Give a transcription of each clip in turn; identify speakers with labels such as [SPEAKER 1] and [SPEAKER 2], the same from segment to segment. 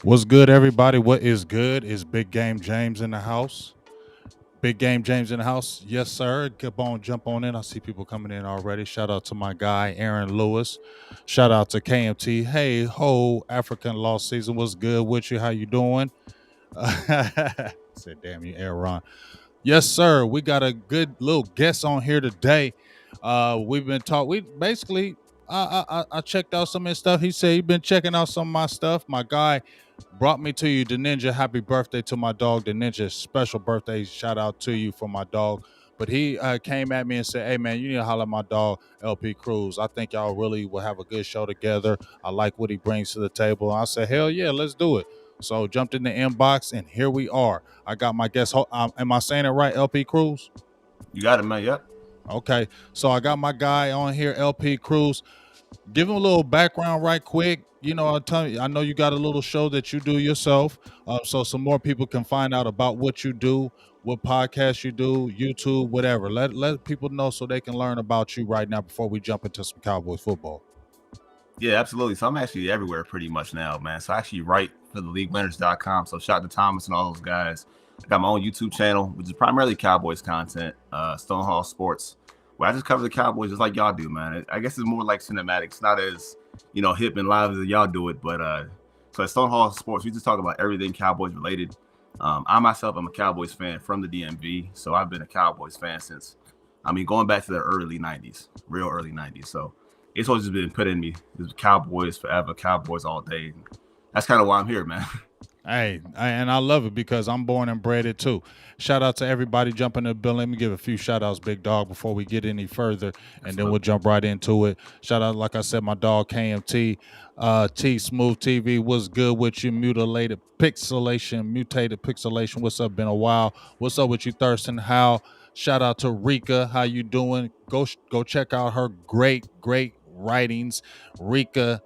[SPEAKER 1] What's good, everybody? What is good? Is Big Game James in the house? Big Game James in the house? Yes, sir. Come on, jump on in. I see people coming in already. Shout out to my guy, Aaron Lewis. Shout out to KMT. Hey, ho, African Lost Season. What's good with you? How you doing? Said, damn you, Aaron. Yes, sir. We got a good little guest on here today. We've been talking. We basically, I checked out some of his stuff. He said he been checking out some of my stuff. My guy brought me to you, the Ninja. Happy birthday to my dog, the Ninja. Special birthday shout out to you for my dog. But he came at me and said, "Hey man, you need to holler at my dog, LP Cruz. I think y'all really will have a good show together. I like what he brings to the table." I said, "Hell yeah, let's do it." So jumped in the inbox, and here we are. I got my guest. Am I saying it right, LP Cruz?
[SPEAKER 2] You got it, man. Yep.
[SPEAKER 1] Okay. So I got my guy on here, LP Cruz. Give him a little background right quick. I know you got a little show that you do yourself. So some more people can find out about what you do, what podcast you do, YouTube, whatever. Let people know so they can learn about you right now before we jump into some Cowboys football.
[SPEAKER 2] Yeah, absolutely. So I'm actually everywhere pretty much now, man. So I actually write for the leaguewinners.com. So shout out to Thomas and all those guys. I got my own YouTube channel, which is primarily Cowboys content, Stonehall Sports, where I just cover the Cowboys just like y'all do, man. I guess it's more like cinematic. It's not as, hip and live as y'all do it. But so at Stonehall Sports, we just talk about everything Cowboys related. I myself, I'm a Cowboys fan from the DMV. So I've been a Cowboys fan since, going back to the early 90s, real early 90s. So it's always just been put in me. It's Cowboys forever, Cowboys all day. And that's kind of why I'm here, man.
[SPEAKER 1] Hey, and I love it because I'm born and bred it too. Shout out to everybody jumping in the bill. Let me give a few shout outs, Big Dog, before we get any further, and then we'll jump right into it. Shout out, like I said, my dog KMT, T Smooth TV. What's good with you? Mutated pixelation. What's up? Been a while. What's up with you, Thurston? How? Shout out to Rika. How you doing? Go check out her great writings, Rika.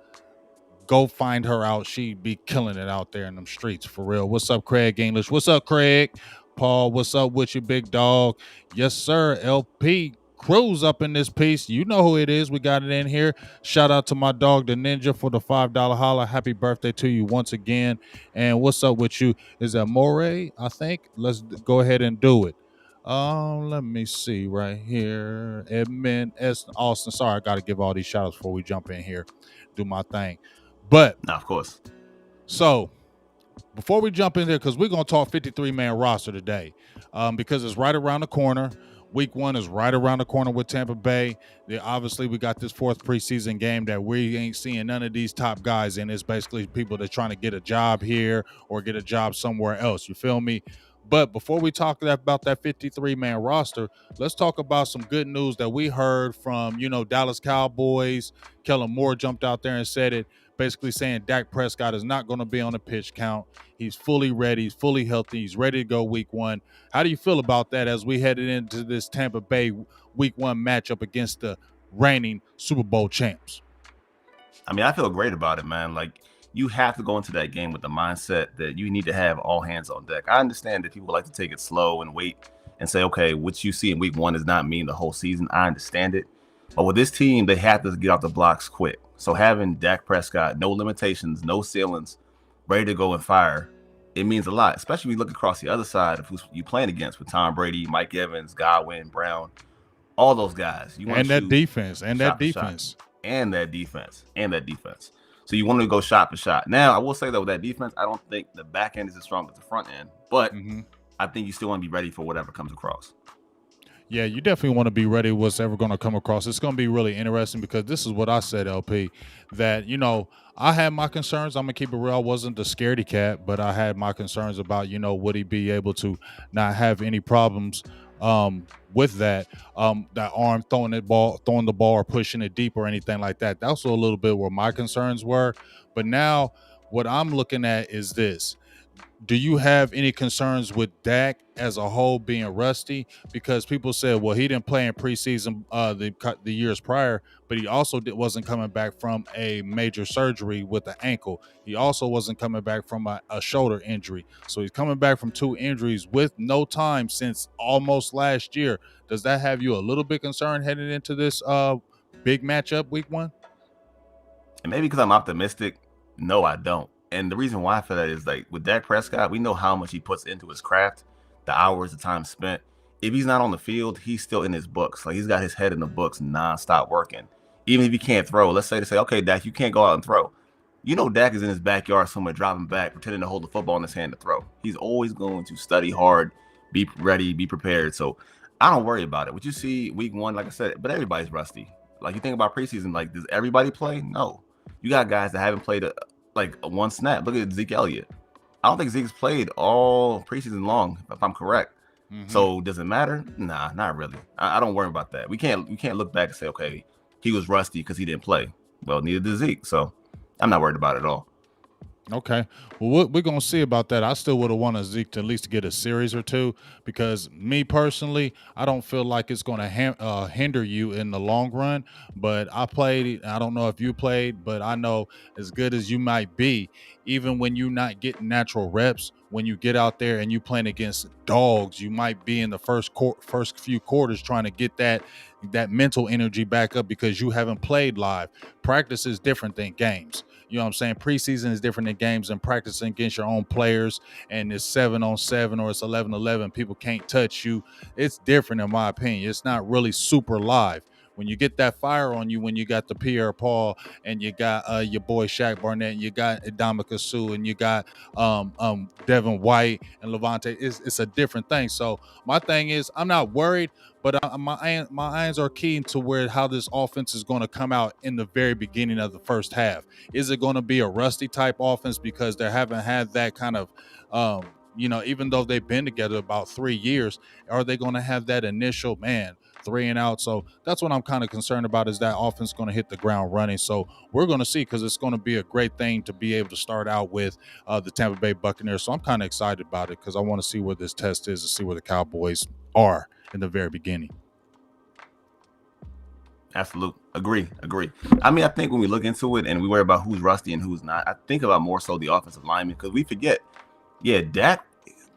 [SPEAKER 1] Go find her out. She be killing it out there in them streets for real. What's up, Craig English? What's up, Craig? Paul, what's up with you, big dog? Yes, sir. LP Cruz up in this piece. You know who it is. We got it in here. Shout out to my dog, the Ninja, for the $5 holla. Happy birthday to you once again. And what's up with you? Is that Moray? I think. Let's go ahead and do it. Let me see right here. Edmund S. Austin. Sorry, I got to give all these shout outs before we jump in here. Do my thing. But
[SPEAKER 2] of course.
[SPEAKER 1] So before we jump in there, because we're gonna talk 53-man roster today, because it's right around the corner. Week 1 is right around the corner with Tampa Bay. Obviously, we got this 4th preseason game that we ain't seeing none of these top guys in. It's basically people that are trying to get a job here or get a job somewhere else. You feel me? But before we talk about that 53-man roster, let's talk about some good news that we heard from, Dallas Cowboys. Kellen Moore jumped out there and said it, basically saying Dak Prescott is not going to be on the pitch count. He's fully ready. He's fully healthy. He's ready to go week 1. How do you feel about that as we headed into this Tampa Bay week 1 matchup against the reigning Super Bowl champs?
[SPEAKER 2] I feel great about it, man. Like, you have to go into that game with the mindset that you need to have all hands on deck. I understand that people like to take it slow and wait and say, okay, what you see in week 1 does not mean the whole season. I understand it. But with this team, they have to get off the blocks quick. So having Dak Prescott, no limitations, no ceilings, ready to go and fire, it means a lot, especially when you look across the other side of who you playing against with Tom Brady, Mike Evans, Godwin, Brown, all those guys.
[SPEAKER 1] And that defense.
[SPEAKER 2] So you want to go shot for shot. Now, I will say, though, with that defense, I don't think the back end is as strong as the front end. But I think you still want to be ready for whatever comes across.
[SPEAKER 1] Yeah, you definitely want to be ready what's ever going to come across. It's going to be really interesting because this is what I said, LP, that, I had my concerns. I'm going to keep it real. I wasn't the scaredy cat, but I had my concerns about, would he be able to not have any problems with that arm throwing the ball or pushing it deep or anything like that. That's a little bit where my concerns were. But now what I'm looking at is this. Do you have any concerns with Dak as a whole being rusty? Because people said, well, he didn't play in preseason the years prior, but he also wasn't coming back from a major surgery with the ankle. He also wasn't coming back from a shoulder injury. So he's coming back from 2 injuries with no time since almost last year. Does that have you a little bit concerned heading into this big matchup week 1?
[SPEAKER 2] And maybe because I'm optimistic, no, I don't. And the reason why for that is like with Dak Prescott, we know how much he puts into his craft, the hours, the time spent. If he's not on the field, he's still in his books. Like he's got his head in the books nonstop working. Even if he can't throw, let's say okay, Dak, you can't go out and throw. You know Dak is in his backyard somewhere dropping back, pretending to hold the football in his hand to throw. He's always going to study hard, be ready, be prepared. So I don't worry about it. What you see week one, like I said, but everybody's rusty. Like you think about preseason, like does everybody play? No. You got guys that haven't played a one snap. Look at Zeke Elliott. I don't think Zeke's played all preseason long, if I'm correct.
[SPEAKER 1] Mm-hmm.
[SPEAKER 2] So does it matter? Nah, not really. I don't worry about that. We can't look back and say, okay, he was rusty because he didn't play. Well, neither did Zeke. So I'm not worried about it at all.
[SPEAKER 1] Okay. Well, we're going to see about that. I still would have wanted Zeke to at least get a series or two because me personally, I don't feel like it's going to hinder you in the long run. But I played, I don't know if you played, but I know as good as you might be, even when you're not getting natural reps, when you get out there and you playing against dogs, you might be in the first few quarters trying to get that mental energy back up because you haven't played live. Practice is different than games. You know what I'm saying? Preseason is different than games and practicing against your own players, and it's 7-on-7 or it's 11-11. People can't touch you. It's different, in my opinion. It's not really super live. When you get that fire on you, when you got the Pierre Paul and you got your boy Shaq Barnett, and you got Adamika Sue, and you got Devin White and Levante, it's a different thing. So my thing is, I'm not worried, but my eyes are keen to how this offense is going to come out in the very beginning of the first half. Is it going to be a rusty type offense because they haven't had that kind of, even though they've been together about 3 years, are they going to have that initial, 3 and out? So that's what I'm kind of concerned about, is that offense going to hit the ground running. So we're going to see, because it's going to be a great thing to be able to start out with the Tampa Bay Buccaneers. So I'm kind of excited about it because I want to see where this test is and see where the Cowboys are in the very beginning.
[SPEAKER 2] Absolutely. Agree. I mean, I think when we look into it and we worry about who's rusty and who's not, I think about more so the offensive lineman, because we forget, Dak,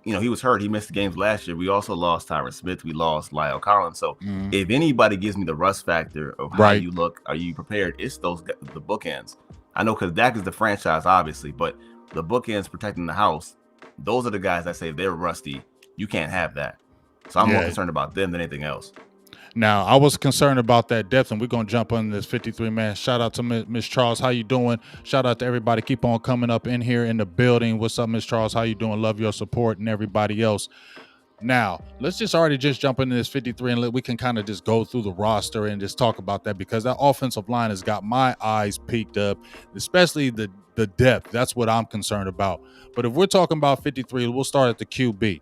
[SPEAKER 2] he was hurt. He missed the games last year. We also lost Tyron Smith. We lost Lyle Collins. So if anybody gives me the rust factor of how you look, are you prepared? It's the bookends. I know, because Dak is the franchise, obviously, but the bookends protecting the house, those are the guys that say if they're rusty, you can't have that. So I'm more concerned about them than anything else.
[SPEAKER 1] Now, I was concerned about that depth, and we're going to jump on this 53-man. Shout out to Miss Charles. How you doing? Shout out to everybody. Keep on coming up in here in the building. What's up, Miss Charles? How you doing? Love your support and everybody else. Now, let's just jump into this 53, and we can kind of just go through the roster and just talk about that, because that offensive line has got my eyes peaked up, especially the depth. That's what I'm concerned about. But if we're talking about 53, we'll start at the QB.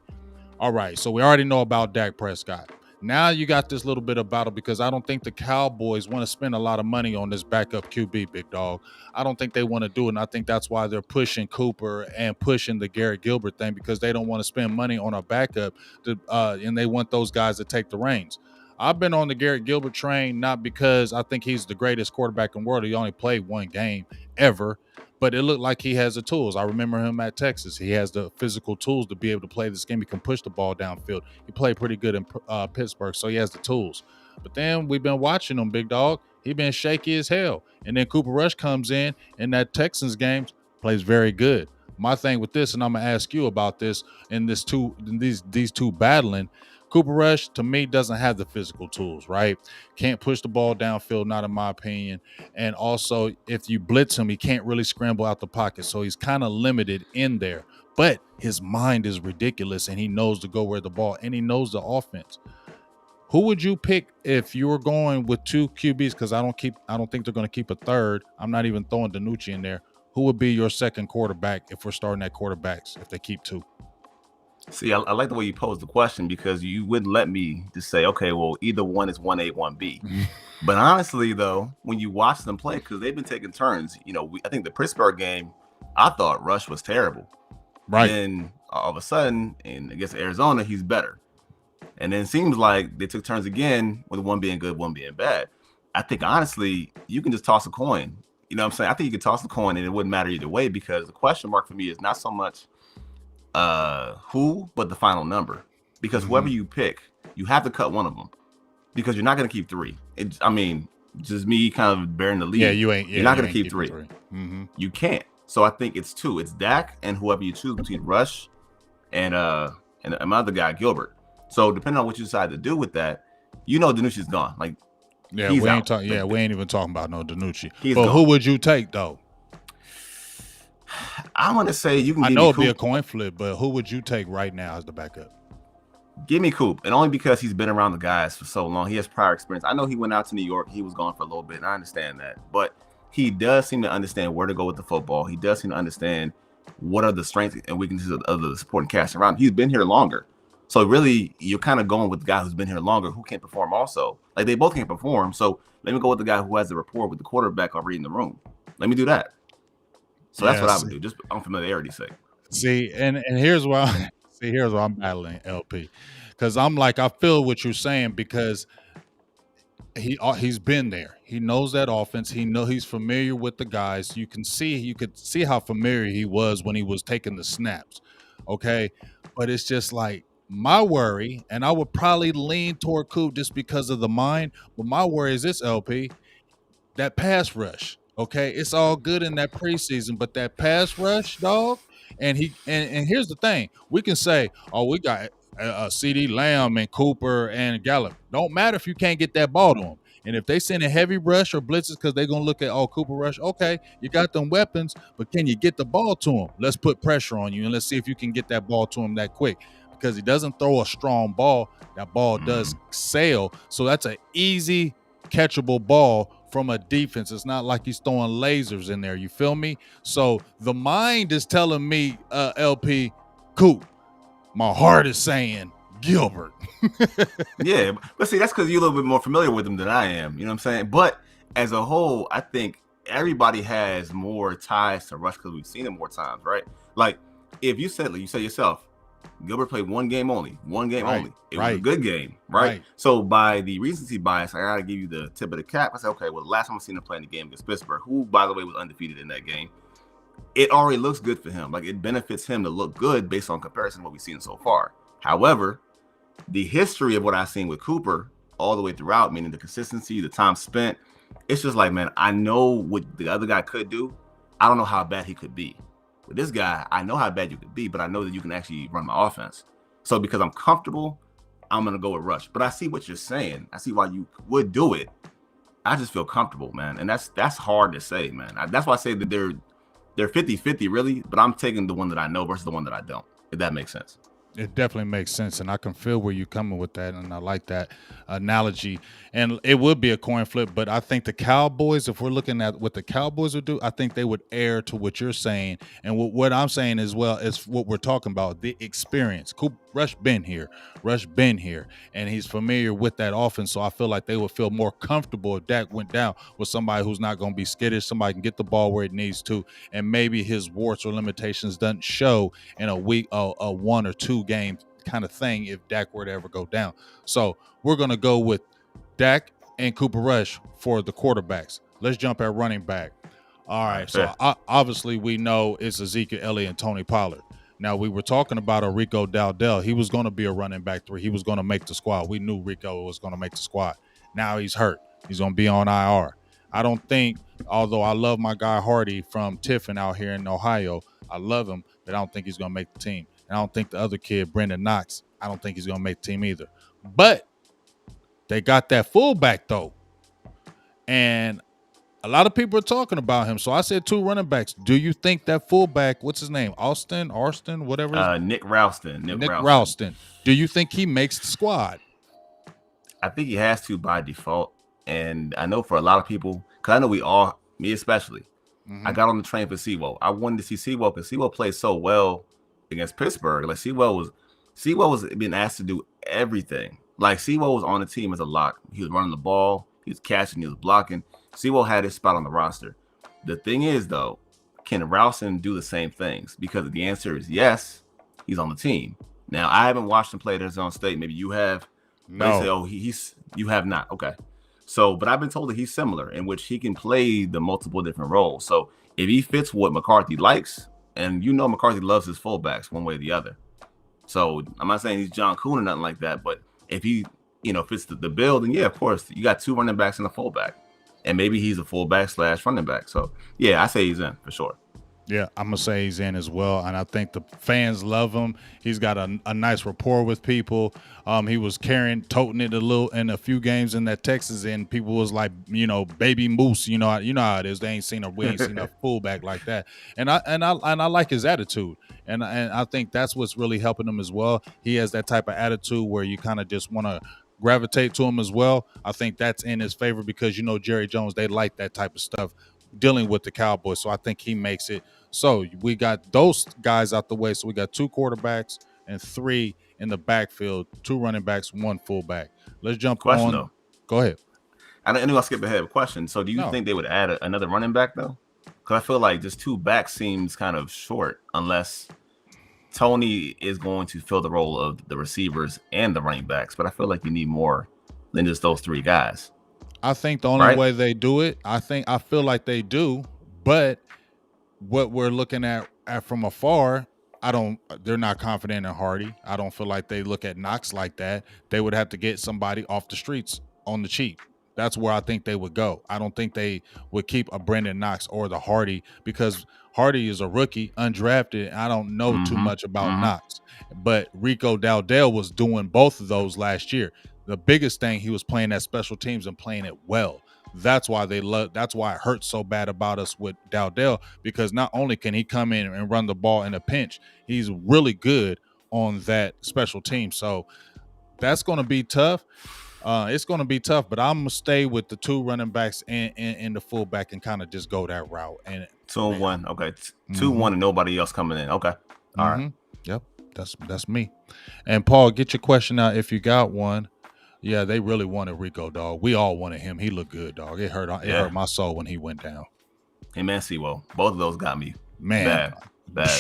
[SPEAKER 1] All right, so we already know about Dak Prescott. Now you got this little bit of battle, because I don't think the Cowboys want to spend a lot of money on this backup QB, big dog. I don't think they want to do it, and I think that's why they're pushing Cooper and pushing the Garrett Gilbert thing, because they don't want to spend money on a backup, and they want those guys to take the reins. I've been on the Garrett Gilbert train, not because I think he's the greatest quarterback in the world. He only played one game ever, but it looked like he has the tools. I remember him at Texas. He has the physical tools to be able to play this game. He can push the ball downfield. He played pretty good in Pittsburgh, so he has the tools. But then we've been watching him, big dog. He's been shaky as hell. And then Cooper Rush comes in that Texans game, plays very good. My thing with this, and I'm going to ask you about this, in these two battling, Cooper Rush, to me, doesn't have the physical tools, right? Can't push the ball downfield, not in my opinion. And also, if you blitz him, he can't really scramble out the pocket. So he's kind of limited in there. But his mind is ridiculous, and he knows to go where the ball, and he knows the offense. Who would you pick if you were going with two QBs? Because I don't think they're going to keep a third. I'm not even throwing DiNucci in there. Who would be your second quarterback if we're starting at quarterbacks, if they keep two?
[SPEAKER 2] See, I like the way you posed the question, because you wouldn't let me just say, okay, well, either one is 1A, 1B. But honestly, though, when you watch them play, because they've been taking turns, I think the Pittsburgh game, I thought Rush was terrible.
[SPEAKER 1] Right.
[SPEAKER 2] And then all of a sudden, against Arizona, he's better. And then it seems like they took turns again, with one being good, one being bad. I think, honestly, you can just toss a coin. You know what I'm saying? I think you could toss the coin and it wouldn't matter either way, because the question mark for me is not so much who, but the final number, because whoever you pick, you have to cut one of them, because you're not going to keep three. Just me kind of bearing the lead.
[SPEAKER 1] Yeah, you're
[SPEAKER 2] not going to keep three. You can't. So I think it's two. It's Dak and whoever you choose between Rush and another guy, Gilbert. So depending on what you decide to do with that, DiNucci's gone. Like
[SPEAKER 1] Yeah,
[SPEAKER 2] he's
[SPEAKER 1] we ain't
[SPEAKER 2] out.
[SPEAKER 1] talking. Yeah, we ain't even talking about no DiNucci.
[SPEAKER 2] He's
[SPEAKER 1] But who
[SPEAKER 2] gone.
[SPEAKER 1] would you take though?
[SPEAKER 2] I'm gonna say you can
[SPEAKER 1] I
[SPEAKER 2] give
[SPEAKER 1] know
[SPEAKER 2] me
[SPEAKER 1] it'd be a
[SPEAKER 2] Coop.
[SPEAKER 1] coin flip, but who would you take right now as the backup?
[SPEAKER 2] Give me Coop, and only because he's been around the guys for so long. He has prior experience. I know he went out to New York. He was gone for a little bit, and I understand that. But he does seem to understand where to go with the football. He does seem to understand what are the strengths and weaknesses of the supporting cast around him. He's been here longer. So really, you're kind of going with the guy who's been here longer, who can perform also. Like they both can perform. So let me go with the guy who has the rapport with the quarterback already in the room. Let me do that. So that's what I
[SPEAKER 1] Yes.
[SPEAKER 2] would do, just on familiarity's sake.
[SPEAKER 1] See, and here's why. Here's why I'm battling LP, because I'm like I feel what you're saying because he's been there. He knows that offense. He's familiar with the guys. You could see how familiar he was when he was taking the snaps. Okay, but it's just like my worry, and I would probably lean toward Coop just because of the mind. But my worry is this, LP, that pass rush. Okay, it's all good in that preseason, but that pass rush, dog. And here's the thing: we can say, "Oh, we got CD Lamb and Cooper and Gallup." Don't matter if you can't get that ball to them. And if they send a heavy rush or blitzes because they're gonna look at Cooper rush, okay, you got them weapons, but can you get the ball to him? Let's put pressure on you and let's see if you can get that ball to him that quick. Because he doesn't throw a strong ball, that ball does sail. So that's an easy catchable ball from a defense. It's not like he's throwing lasers in there. You feel me? So the mind is telling me, LP, Coop. My heart is saying Gilbert.
[SPEAKER 2] Yeah, but see, that's because you're a little bit more familiar with him than I am. You know what I'm saying? But as a whole, I think everybody has more ties to Rush because we've seen him more times, right? Like if you said, like you said yourself, Gilbert played one game only.
[SPEAKER 1] Right,
[SPEAKER 2] It was a good game, right? So by the recency bias, I gotta give you the tip of the cap. I said, okay, well, the last time I've seen him play in the game against Pittsburgh, who by the way was undefeated in that game, it already looks good for him. Like it benefits him to look good based on comparison to what we've seen so far. However, the history of what I've seen with Cooper all the way throughout, meaning the consistency, the time spent, it's just like, man, I know what the other guy could do. I don't know how bad he could be. With this guy, I know how bad you could be, but I know that you can actually run my offense. So because I'm comfortable, I'm going to go with Rush. But I see what you're saying. I see why you would do it. I just feel comfortable, man. And that's hard to say, man. That's why I say that they're 50-50 really, but I'm taking the one that I know versus the one that I don't, if that makes sense.
[SPEAKER 1] It definitely makes sense, and I can feel where you're coming with that, and I like that analogy. And it would be a coin flip, but I think the Cowboys, if we're looking at what the Cowboys would do, I think they would err to what you're saying, and what I'm saying as well is what we're talking about, the experience. Rush been here, and he's familiar with that offense, so I feel like they would feel more comfortable if Dak went down with somebody who's not going to be skittish, somebody can get the ball where it needs to, and maybe his warts or limitations doesn't show in a week, a 1 or 2 game kind of thing if Dak were to ever go down. So we're going to go with Dak and Cooper Rush for the quarterbacks. Let's jump at running back. All right. So obviously we know it's Ezekiel Elliott and Tony Pollard. Now, we were talking about a Rico Dowdell. He was going to be a running back 3. He was going to make the squad. We knew Rico was going to make the squad. Now he's hurt. He's going to be on IR. I don't think, although I love my guy Hardy from Tiffin out here in Ohio, I love him, but I don't think he's going to make the team. And I don't think the other kid, Brendan Knox, I don't think he's going to make the team either. But they got that fullback, though. And a lot of people are talking about him. So I said 2 running backs. Do you think that fullback, what's his name? Austin, whatever.
[SPEAKER 2] Nick Ralston.
[SPEAKER 1] Nick Ralston. Do you think he makes the squad?
[SPEAKER 2] I think he has to by default. And I know for a lot of people, because I know we all, me especially, I got on the train for Sewell. I wanted to see Sewell because Sewell played so well against Pittsburgh. Like Sewell was being asked to do everything. Like Sewell was on the team as a lock. He was running the ball. He was catching. He was blocking. Sewell had his spot on the roster. The thing is, though, can Ralston do the same things? Because the answer is yes. He's on the team. Now, I haven't watched him play at Arizona State. Maybe you have.
[SPEAKER 1] No.
[SPEAKER 2] Say, oh, you have not. Okay. So, but I've been told that he's similar in which he can play the multiple different roles. So if he fits what McCarthy likes, and McCarthy loves his fullbacks one way or the other. So I'm not saying he's John Kuhn or nothing like that, but if he, fits the bill, then yeah, of course, you got 2 running backs and a fullback. And maybe he's a fullback / running back. So yeah, I say he's in for sure.
[SPEAKER 1] Yeah, I'm gonna say he's in as well, and I think the fans love him. He's got a nice rapport with people. He was carrying, toting it a little in a few games in that Texas, and people was like, baby Moose. You know how it is. We ain't seen a fullback like that, and I like his attitude, and I think that's what's really helping him as well. He has that type of attitude where you kind of just want to gravitate to him as well. I think that's in his favor because Jerry Jones, they like that type of stuff dealing with the Cowboys, so I think he makes it so we got those guys out the way. So we got two quarterbacks and three in the backfield, two running backs, one fullback. Let's jump
[SPEAKER 2] Question
[SPEAKER 1] on.
[SPEAKER 2] though,
[SPEAKER 1] Go ahead.
[SPEAKER 2] I knew I skipped ahead of a question. So do you
[SPEAKER 1] No,
[SPEAKER 2] think they would add another running back though? Because I feel like just two backs seems kind of short unless Tony is going to fill the role of the receivers and the running backs. But I feel like you need more than just those three guys,
[SPEAKER 1] I think the only
[SPEAKER 2] right?
[SPEAKER 1] way they do it, I feel like they do, but what we're looking at from afar, I don't. They're not confident in Hardy. I don't feel like they look at Knox like that. They would have to get somebody off the streets on the cheap. That's where I think they would go. I don't think they would keep a Brandon Knox or the Hardy because Hardy is a rookie, undrafted. I don't know too
[SPEAKER 2] Mm-hmm.
[SPEAKER 1] much about
[SPEAKER 2] Mm-hmm.
[SPEAKER 1] Knox, but Rico Dowdell was doing both of those last year. The biggest thing, he was playing at special teams and playing it well. That's why they love. That's why it hurts so bad about us with Dowdell because not only can he come in and run the ball in a pinch, he's really good on that special team. So that's going to be tough. It's going to be tough, but I'm gonna stay with the two running backs and the fullback and kind of just go that route. And
[SPEAKER 2] Two and one. Okay. Two
[SPEAKER 1] mm-hmm,
[SPEAKER 2] one and nobody else coming in. Okay. All right.
[SPEAKER 1] mm-hmm, yep, that's me. And Paul, get your question out if you got one. Yeah, they really wanted Rico, dog. We all wanted him. He looked good, dog. It
[SPEAKER 2] Yeah.
[SPEAKER 1] hurt my soul when he went down.
[SPEAKER 2] Him and Siwo. Both of those got me
[SPEAKER 1] Man,
[SPEAKER 2] bad. Bad.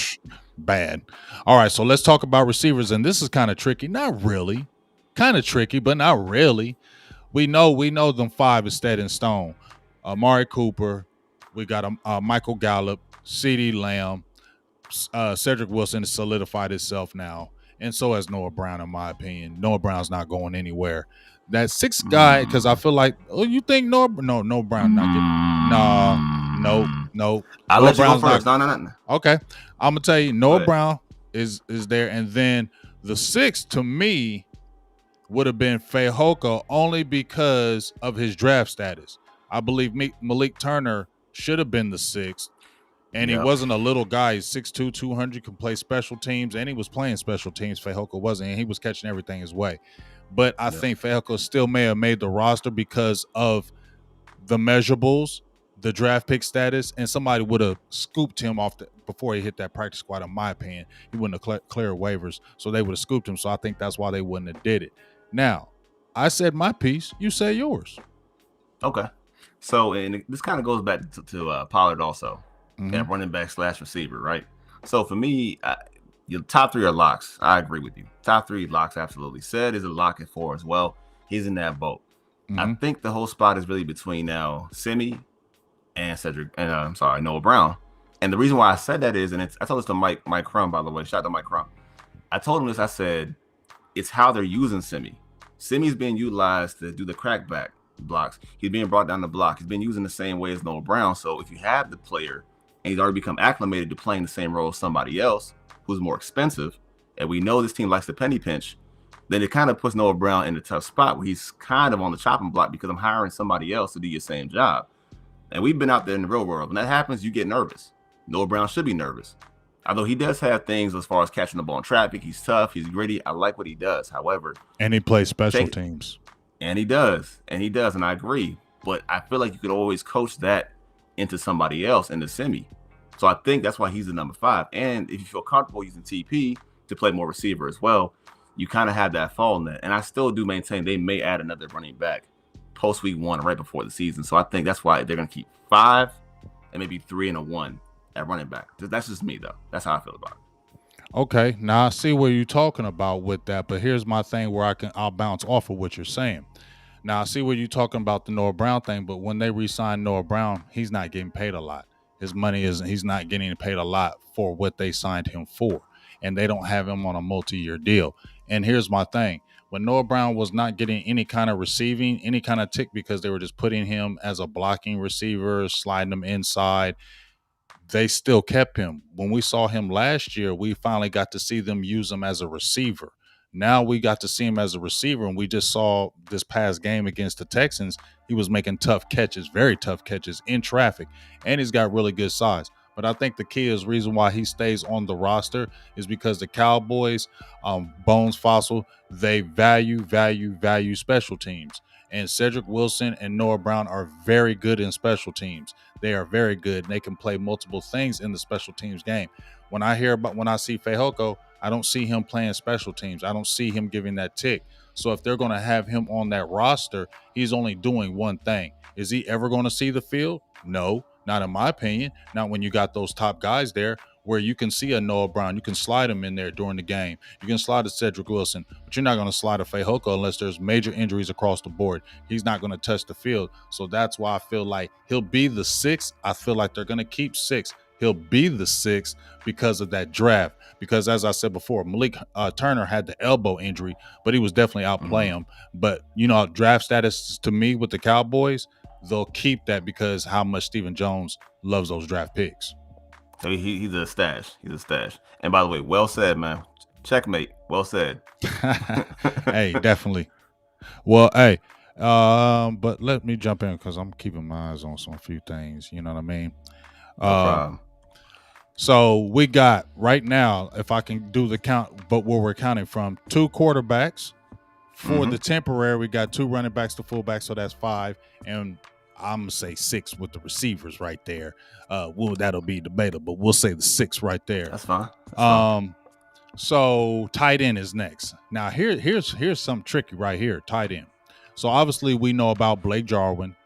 [SPEAKER 1] bad. All right, so let's talk about receivers, and this is kind of tricky. Not really, kind of tricky, but not really. We know them five is set in stone. Amari Cooper, we got Michael Gallup, C.D. Lamb, Cedric Wilson has solidified itself now, and so has Noah Brown, in my opinion. Noah Brown's not going anywhere. That sixth guy, because I
[SPEAKER 2] Mm.
[SPEAKER 1] feel like, oh, you think Noah? No, Brown not getting. No, no,
[SPEAKER 2] Mm.
[SPEAKER 1] no.
[SPEAKER 2] I'll
[SPEAKER 1] Noah
[SPEAKER 2] let you go
[SPEAKER 1] Brown's not.
[SPEAKER 2] first. No.
[SPEAKER 1] Okay, I'm gonna tell you,
[SPEAKER 2] Go
[SPEAKER 1] Noah
[SPEAKER 2] ahead.
[SPEAKER 1] Brown is there, and then the sixth to me would have been Fehoko only because of his draft status. I believe Malik Turner should have been the sixth, and he
[SPEAKER 2] Yep.
[SPEAKER 1] wasn't a little guy. He's 6'2", 200, can play special teams, and he was playing special teams. Fehoko wasn't, and he was catching everything his way. But I
[SPEAKER 2] Yep.
[SPEAKER 1] think Fehoko still may have made the roster because of the measurables, the draft pick status, and somebody would have scooped him before he hit that practice squad. In my opinion, he wouldn't have cleared waivers, so they would have scooped him. So I think that's why they wouldn't have did it. Now, I said my piece. You say yours.
[SPEAKER 2] Okay. So, and this kind of goes back to Pollard also,
[SPEAKER 1] Mm-hmm.
[SPEAKER 2] at running back / receiver, right? So for me, your top three are locks. I agree with you. Top three locks, absolutely. Said is a lock at 4 as well. He's in that boat. I
[SPEAKER 1] Mm-hmm.
[SPEAKER 2] think the whole spot is really between now Simi and Cedric, and Noah Brown. And the reason why I said that is, and I told this to Mike Crum, by the way. Shout out to Mike Crum. I told him this. I said it's how they're using Simi. Simi's being utilized to do the crackback blocks. He's being brought down the block. He's been using the same way as Noah Brown. So if you have the player and he's already become acclimated to playing the same role as somebody else who's more expensive, and we know this team likes the penny pinch, then it kind of puts Noah Brown in a tough spot where he's kind of on the chopping block because I'm hiring somebody else to do your same job. And we've been out there in the real world. When that happens, you get nervous. Noah Brown should be nervous. Although he does have things as far as catching the ball in traffic. He's tough. He's gritty. I like what he does. However,
[SPEAKER 1] And he plays special teams.
[SPEAKER 2] and he does. And I agree. But I feel like you could always coach that into somebody else in the semi. So I think that's why he's the number 5. And if you feel comfortable using TP to play more receiver as well, you kind of have that fall net. And I still do maintain they may add another running back post week 1 right before the season. So I think that's why they're going to keep 5 and maybe 3 and a 1 at running back. That's just me, though. That's how I feel about it.
[SPEAKER 1] Okay, now I see what you're talking about with that, but here's my thing where I'll bounce off of what you're saying. Now I see what you're talking about the Noah Brown thing, but when they re-signed Noah Brown, he's not getting paid a lot. His money isn't. He's not getting paid a lot for what they signed him for, and they don't have him on a multi-year deal. And here's my thing: when Noah Brown was not getting any kind of receiving, any kind of tick because they were just putting him as a blocking receiver, sliding him inside, they still kept him. When we saw him last year, we finally got to see them use him as a receiver. Now we got to see him as a receiver, and we just saw this past game against the Texans. He was making tough catches, very tough catches in traffic, and he's got really good size. But I think the key is reason why he stays on the roster is because the Cowboys, Bones Fossil, they value special teams. And Cedric Wilson and Noah Brown are very good in special teams. They are very good. And they can play multiple things in the special teams game. When I see Fehoko, I don't see him playing special teams. I don't see him giving that tick. So if they're going to have him on that roster, he's only doing one thing. Is he ever going to see the field? No, not in my opinion. Not when you got those top guys there where you can see a Noah Brown. You can slide him in there during the game. You can slide a Cedric Wilson, but you're not going to slide a Fehoko unless there's major injuries across the board. He's not going to touch the field. So that's why I feel like he'll be the sixth. I feel like they're going to keep six. He'll be the sixth because of that draft. Because as I said before, Malik Turner had the elbow injury, but he was definitely outplaying him. But, draft status to me with the Cowboys, they'll keep that because how much Stephen Jones loves those draft picks.
[SPEAKER 2] So he's a stash. He's a stash. And by the way, well said, man. Checkmate. Well said.
[SPEAKER 1] Hey, definitely. Well, hey, but let me jump in because I'm keeping my eyes on some few things. You know what I mean?
[SPEAKER 2] No problem.
[SPEAKER 1] So we got right now, if I can do the count, but where we're counting from, 2 quarterbacks. For the temporary, we got 2 running backs to fullbacks, so that's 5. And I'm gonna say 6 with the receivers right there. That'll be debatable, but we'll say the 6 right there.
[SPEAKER 2] That's fine.
[SPEAKER 1] So tight end is next. Now here's something tricky right here. Tight end. So obviously we know about Blake Jarwin.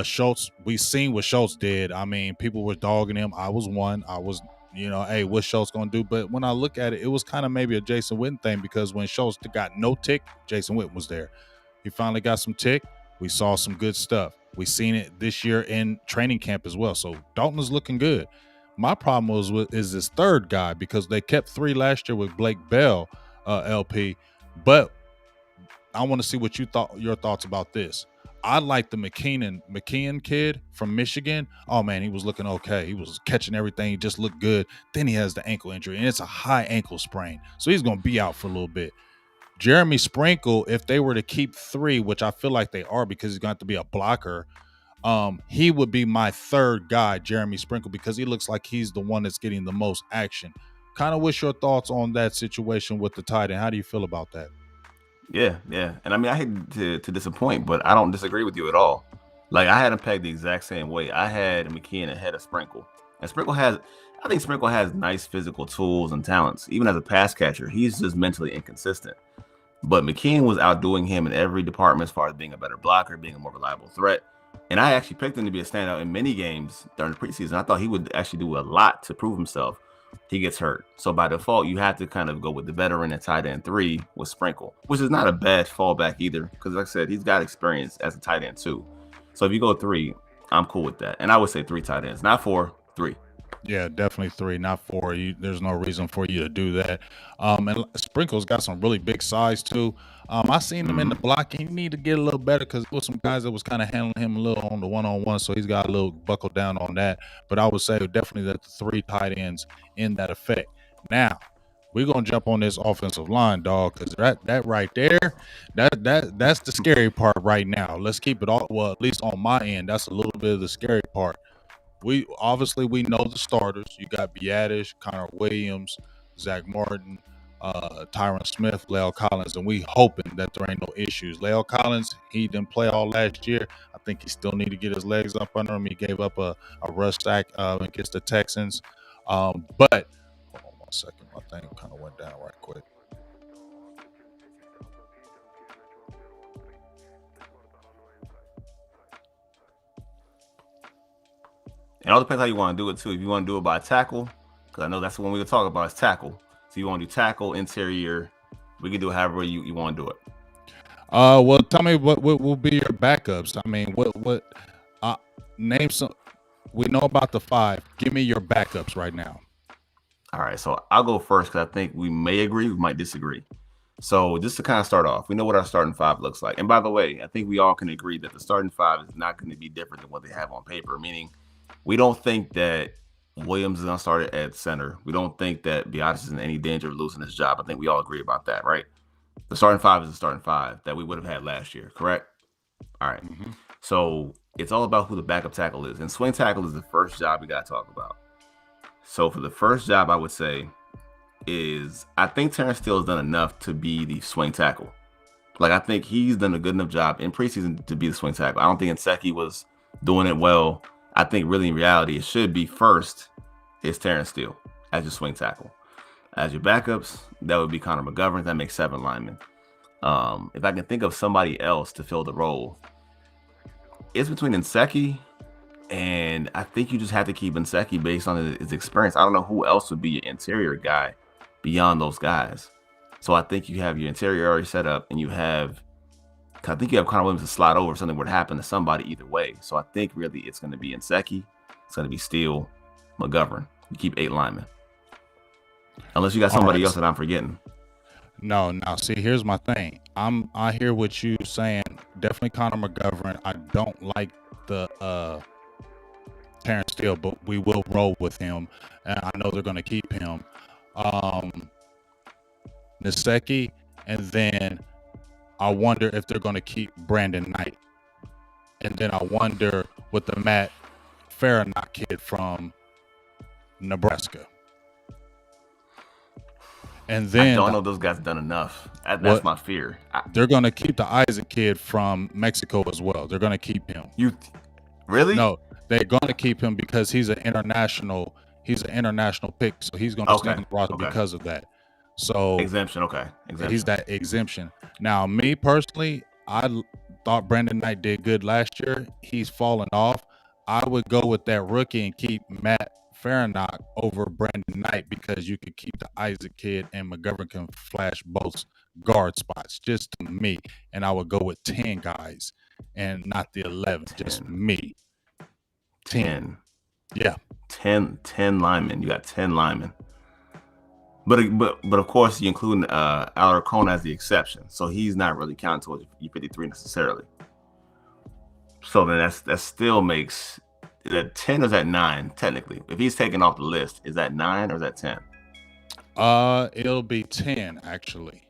[SPEAKER 1] Schultz, we seen what Schultz did. I mean, people were dogging him. I was one. I was, hey, what's Schultz gonna do? But when I look at it, it was kind of maybe a Jason Witten thing because when Schultz got no tick, Jason Witten was there. He finally got some tick. We saw some good stuff. We seen it this year in training camp as well. So Dalton is looking good. My problem is this third guy because they kept 3 last year with Blake Bell, LP. But I want to see what your thoughts about this. I like the McKeon kid from Michigan. Oh man, he was looking okay. He was catching everything. He just looked good. Then he has the ankle injury, and it's a high ankle sprain, so he's going to be out for a little bit. Jeremy Sprinkle, if they were to keep 3, which I feel like they are because he's going to have to be a blocker, he would be my third guy, Jeremy Sprinkle, because he looks like he's the one that's getting the most action. Kind of what's your thoughts on that situation with the tight end? How do you feel about that?
[SPEAKER 2] Yeah. And I mean, I hate to disappoint, but I don't disagree with you at all. Like, I had him pegged the exact same way. I had McKeon ahead of Sprinkle. And I think Sprinkle has nice physical tools and talents. Even as a pass catcher, he's just mentally inconsistent. But McKeon was outdoing him in every department as far as being a better blocker, being a more reliable threat. And I actually picked him to be a standout in many games during the preseason. I thought he would actually do a lot to prove himself. He gets hurt. So by default, you have to kind of go with the veteran at tight end 3 with Sprinkle, which is not a bad fallback either. Because like I said, he's got experience as a tight end too. So if you go 3, I'm cool with that. And I would say 3 tight ends, not 4, 3.
[SPEAKER 1] Yeah, definitely 3, not 4. There's no reason for you to do that. And Sprinkle's got some really big size too. I seen him in the blocking. He need to get a little better because there was some guys that was kind of handling him a little on the one-on-one, so he's got a little buckled down on that. But I would say definitely that the 3 tight ends in that effect. Now we're gonna jump on this offensive line, dog, because that right there, that's the scary part right now. Let's keep it all. Well, at least on my end, that's a little bit of the scary part. We know the starters. You got Biadish, Connor Williams, Zach Martin, Tyron Smith, La'el Collins, and we hoping that there ain't no issues. La'el Collins, he didn't play all last year. I think he still need to get his legs up under him. He gave up a rush sack against the Texans. But hold on 1 second, my thing kind of went down right quick.
[SPEAKER 2] It all depends how you want to do it too. If you want to do it by tackle, because I know that's the one we were talking about is tackle. So you want to do tackle, interior. We can do it however you want to do it.
[SPEAKER 1] Well, tell me what will be your backups. I mean, what name some. We know about the 5. Give me your backups right now.
[SPEAKER 2] All right, so I'll go first because I think we may agree, we might disagree. So just to kind of start off, we know what our starting 5 looks like. And by the way, I think we all can agree that the starting 5 is not going to be different than what they have on paper, meaning we don't think that Williams is gonna start at center. We don't think that Biotis is in any danger of losing his job. I think we all agree about that, right? The starting five is the starting five that we would have had last year, correct? All right.
[SPEAKER 1] Hmm.
[SPEAKER 2] So it's all about who the backup tackle is. And swing tackle is the first job we got to talk about. So for the first job, I would say is I think Terrence Steele has done enough to be the swing tackle. Like I think he's done a good enough job in preseason to be the swing tackle. I don't think Inseki was doing it well. I think really in reality it should be first is Terrence Steele as your swing tackle. As your backups, that would be Connor McGovern. That makes 7 linemen. If I can think of somebody else to fill the role, it's between Inseki and I think you just have to keep Inseki based on his experience. I don't know who else would be your interior guy beyond those guys. So I think you have your interior already set up, and I think you have Connor Williams to slide over if something would happen to somebody either way. So I think really it's going to be Inseki, it's going to be Steele, McGovern. You keep 8 linemen, unless you got somebody else that I'm forgetting.
[SPEAKER 1] No, now see, here's my thing. I hear what you saying. Definitely Connor McGovern. I don't like the Terrence Steele, but we will roll with him, and I know they're going to keep him. Naseki, and then I wonder if they're going to keep Brandon Knight, and then I wonder with the Matt Farrakhan kid from Nebraska, and
[SPEAKER 2] I
[SPEAKER 1] then
[SPEAKER 2] don't know if those guys done enough. That's my fear.
[SPEAKER 1] they're going to keep the Isaac kid from Mexico as well. They're going to keep him.
[SPEAKER 2] You really?
[SPEAKER 1] No, they're going to keep him because he's an international. He's an international pick, so he's going to stay on the roster because of that. So
[SPEAKER 2] exemption, okay. Exemption.
[SPEAKER 1] He's that exemption. Now, me personally, I thought Brandon Knight did good last year. He's fallen off. I would go with that rookie and keep Matt Farrakhan over Brandon Knight because you could keep the Isaac kid and McGovern can flash both guard spots, just to me. And I would go with 10 guys and not the 11,
[SPEAKER 2] 10.
[SPEAKER 1] just me.
[SPEAKER 2] 10.
[SPEAKER 1] Yeah.
[SPEAKER 2] 10 linemen. You got 10 linemen. But of course, you include Alarcon as the exception, so he's not really counting towards your 53 necessarily. So then that still makes that 10 is at 9 technically. If he's taken off the list, is that 9 or is that 10?
[SPEAKER 1] It'll be 10 actually.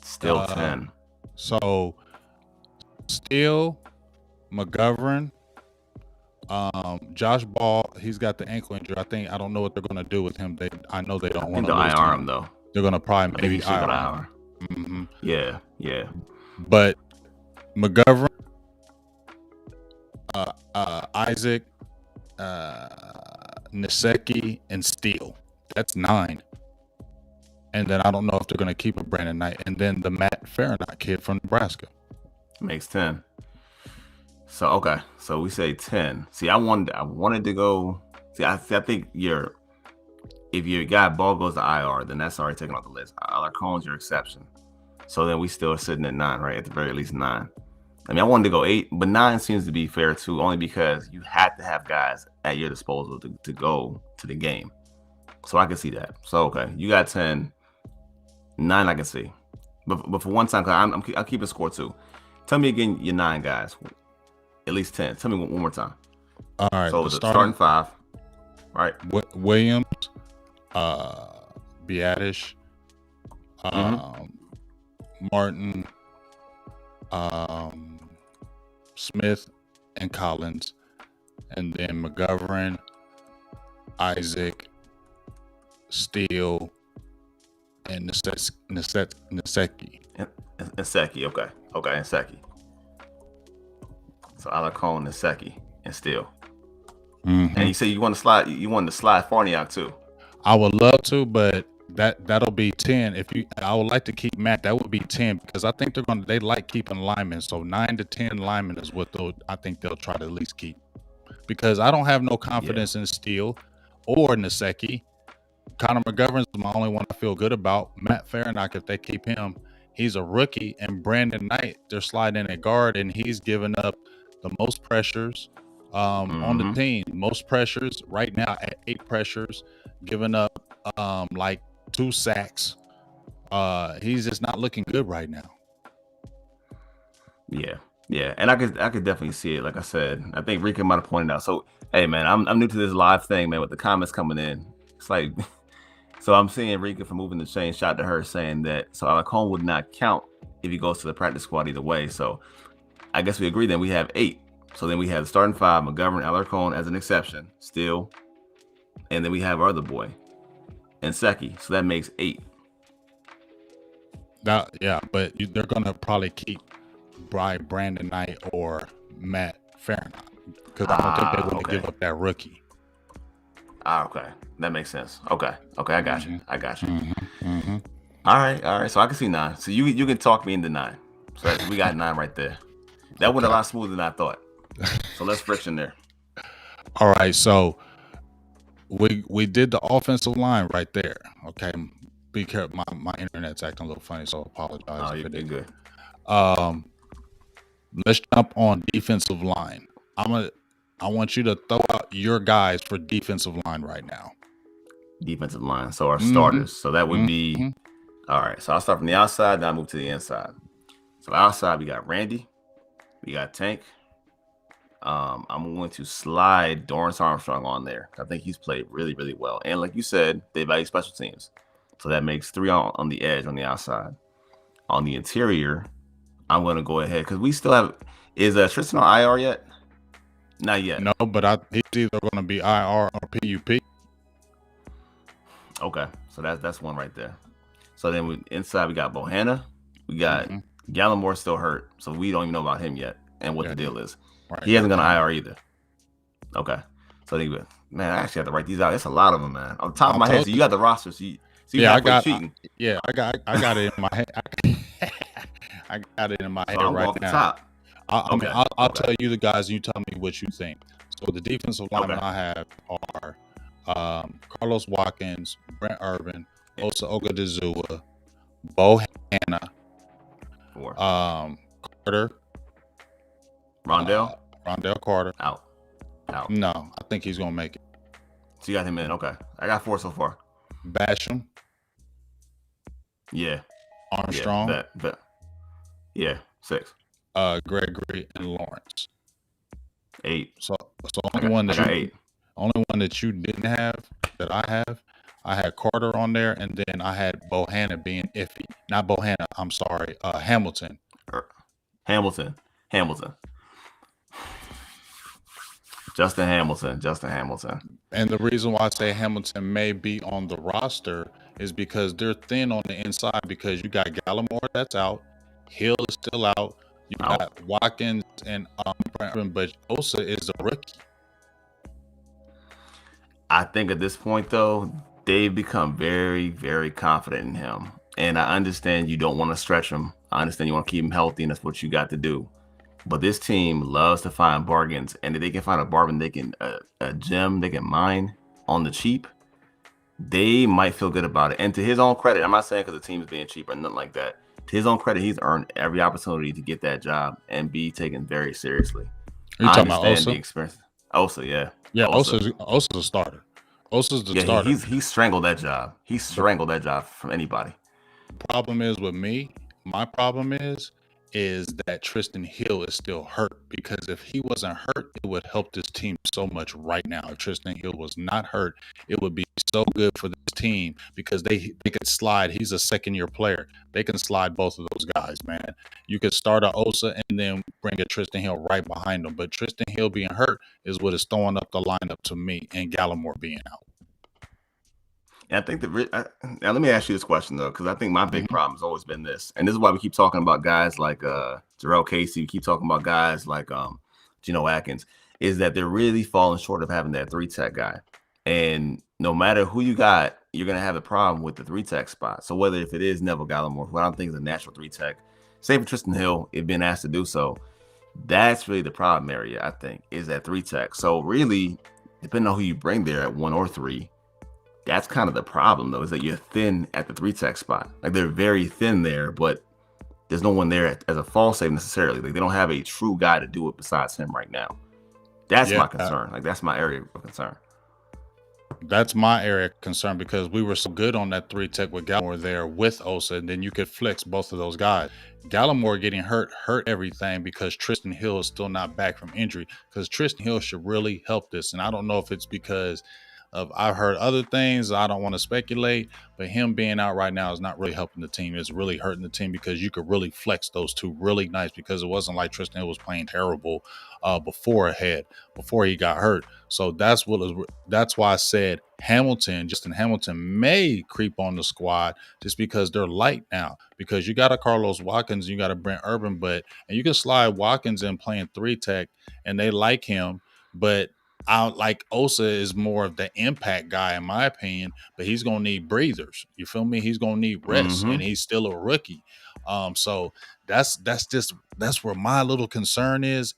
[SPEAKER 2] Still 10.
[SPEAKER 1] So Steele, McGovern, Josh Ball, he's got the ankle injury. I don't know what they're gonna do with him. I know they don't want to
[SPEAKER 2] IR him though.
[SPEAKER 1] They're gonna probably maybe IR
[SPEAKER 2] him. Mm-hmm. Yeah.
[SPEAKER 1] But McGovern, Isaac, Naseki, and Steele. That's 9. And then I don't know if they're gonna keep a Brandon Knight, and then the Matt Farrakhan kid from Nebraska.
[SPEAKER 2] Makes 10. So okay, so we say 10. See, I wanted to go. See, I think if your guy Ball goes to IR, then that's already taken off the list. Alarcon's your exception. So then we still are sitting at 9, right? At the very least 9. I mean, I wanted to go 8, but 9 seems to be fair too, only because you had to have guys at your disposal to go to the game. So I can see that. So okay, you got 10. 9 I can see. But for one time, I'll keep a score too. Tell me again your 9 guys. At least 10. Tell me one more time.
[SPEAKER 1] All right.
[SPEAKER 2] So the starting 5, right?
[SPEAKER 1] Williams, Biadish, Martin, Smith, and Collins, and then McGovern, Isaac, Steele, and Naseki.
[SPEAKER 2] Inseki, okay, Inseki. So Alarcon, Naseki, and Steele. Mm-hmm. And you say you want to slide Farniak too.
[SPEAKER 1] I would love to, but that'll be 10. I would like to keep Matt. That would be 10 because I think they like keeping linemen. So 9 to 10 linemen is what I think they'll try to at least keep. Because I don't have no confidence in Steele or Naseki. Connor McGovern's my only one I feel good about. Matt Farrakhan, if they keep him, he's a rookie, and Brandon Knight, they're sliding in at guard, and he's given up the most pressures on the team. Most pressures right now at 8 pressures, giving up like 2 sacks. He's just not looking good right now.
[SPEAKER 2] Yeah. Yeah, and I could definitely see it. Like I said, I think Rika might have pointed out. So, hey, man, I'm new to this live thing, man. With the comments coming in, it's like, so I'm seeing Rika from Moving the Chain shot to her saying that so Alacon would not count if he goes to the practice squad either way. So I guess we agree. Then we have 8. So then we have the starting 5, McGovern, Alarcon as an exception still, and then we have our other boy and Seki. So that makes 8.
[SPEAKER 1] Yeah, but they're gonna probably keep Brandon Knight or Matt Fahrenheit because I don't think they want to
[SPEAKER 2] Okay.
[SPEAKER 1] give up that rookie.
[SPEAKER 2] Okay, that makes sense. Okay, I got you. I got you.
[SPEAKER 1] Mm-hmm.
[SPEAKER 2] All right. So I can see 9. So you can talk me into 9. So we got 9 right there. That went a lot smoother than I thought. So less friction there.
[SPEAKER 1] All right, so we did the offensive line right there. Okay, be careful. My internet's acting a little funny, so apologize
[SPEAKER 2] Oh,
[SPEAKER 1] if
[SPEAKER 2] you're
[SPEAKER 1] it is.
[SPEAKER 2] good.
[SPEAKER 1] Let's jump on defensive line. I want you to throw out your guys for defensive line right now.
[SPEAKER 2] Defensive line. So our starters. So that would be
[SPEAKER 1] Mm-hmm.
[SPEAKER 2] all right. So I'll start from the outside, then I'll move to the inside. So outside we got Randy, we got Tank. I'm going to slide Dorrance Armstrong on there. I think he's played really, really well. And like you said, they value special teams. So that makes 3 on the edge on the outside. On the interior, I'm going to go ahead because we still have. Is Tristan on IR yet? Not yet.
[SPEAKER 1] No, but he's either going to be IR or PUP.
[SPEAKER 2] Okay, so that's one right there. So then inside we got Bohanna, we got Gallimore still hurt, so we don't even know about him yet and what the deal is. Right. He hasn't gone to IR either. Okay, so then man, I actually have to write these out. It's a lot of them, man. On the top of my head, so you got the roster, so you
[SPEAKER 1] I got cheating. I got it in my head. I got it in my head right
[SPEAKER 2] off
[SPEAKER 1] now.
[SPEAKER 2] The top.
[SPEAKER 1] I'll tell you the guys, and you tell me what you think. So the defensive linemen I have are Carlos Watkins, Brent Urban, Osa Ogadizua, Bohanna, Carter,
[SPEAKER 2] Rondell
[SPEAKER 1] Carter.
[SPEAKER 2] Out.
[SPEAKER 1] No, I think he's gonna make it.
[SPEAKER 2] So you got him in. Okay, I got 4 so far.
[SPEAKER 1] Basham.
[SPEAKER 2] Yeah.
[SPEAKER 1] Armstrong.
[SPEAKER 2] Yeah, 6.
[SPEAKER 1] Gregory and Lawrence.
[SPEAKER 2] 8.
[SPEAKER 1] So only one that you didn't have that I have. I had Carter on there, and then I had Bohanna being iffy. Not Bohanna. I'm sorry. Hamilton.
[SPEAKER 2] Hamilton. Justin Hamilton.
[SPEAKER 1] And the reason why I say Hamilton may be on the roster is because they're thin on the inside because you got Gallimore that's out. Hill is still out. You got Watkins and Brent, but Osa is a rookie.
[SPEAKER 2] I think at this point, though, they've become very, very confident in him. And I understand you don't want to stretch him. I understand you want to keep him healthy, and that's what you got to do. But this team loves to find bargains, and if they can find a bargain, they can a gem they can mine on the cheap. They might feel good about it. And to his own credit, I'm not saying because the team is being cheap or nothing like that. To his own credit, he's earned every opportunity to get that job and be taken very seriously.
[SPEAKER 1] Are you talking about Osa?
[SPEAKER 2] The experience. Osa, yeah.
[SPEAKER 1] Yeah, Osa's a starter. Osa's the starter.
[SPEAKER 2] He strangled that job. He strangled that job from anybody.
[SPEAKER 1] Problem is with me, my problem is that Tristan Hill is still hurt, because if he wasn't hurt, it would help this team so much right now. If Tristan Hill was not hurt, it would be so good for this team because they could slide. He's a second-year player. They can slide both of those guys, man. You could start a Osa and then bring a Tristan Hill right behind him. But Tristan Hill being hurt is what is throwing up the lineup to me, and Gallimore being out.
[SPEAKER 2] I think now let me ask you this question though, because I think my big problem has always been this, and this is why we keep talking about guys like Jarrell Casey, we keep talking about guys like Geno Atkins, is that they're really falling short of having that 3-tech guy. And no matter who you got, you're gonna have a problem with the 3-tech spot. So whether if it is Neville Gallimore, who I don't think is a natural 3-tech, same for Tristan Hill, if been asked to do so, that's really the problem area, I think, is that 3-tech. So really, depending on who you bring there at 1 or 3. That's kind of the problem, though, is that you're thin at the 3-tech spot. Like, they're very thin there, but there's no one there as a false save necessarily. Like, they don't have a true guy to do it besides him right now. That's my concern. Like, that's my area of concern.
[SPEAKER 1] That's my area of concern because we were so good on that three tech with Gallimore there with Osa, and then you could flex both of those guys. Gallimore getting hurt everything because Tristan Hill is still not back from injury. Because Tristan Hill should really help this, and I don't know if it's because of I've heard other things. I don't want to speculate, but him being out right now is not really helping the team. It's really hurting the team because you could really flex those two really nice because it wasn't like Tristan Hill was playing terrible before he got hurt. So that's why I said Justin Hamilton may creep on the squad just because they're light now. Because you got a Carlos Watkins, you got a Brent Urban, and you can slide Watkins in playing three tech, and they like him, but I like Osa is more of the impact guy in my opinion, but he's gonna need breathers. You feel me? He's gonna need rest,
[SPEAKER 2] Mm-hmm.
[SPEAKER 1] and he's still a rookie. So that's where my little concern is.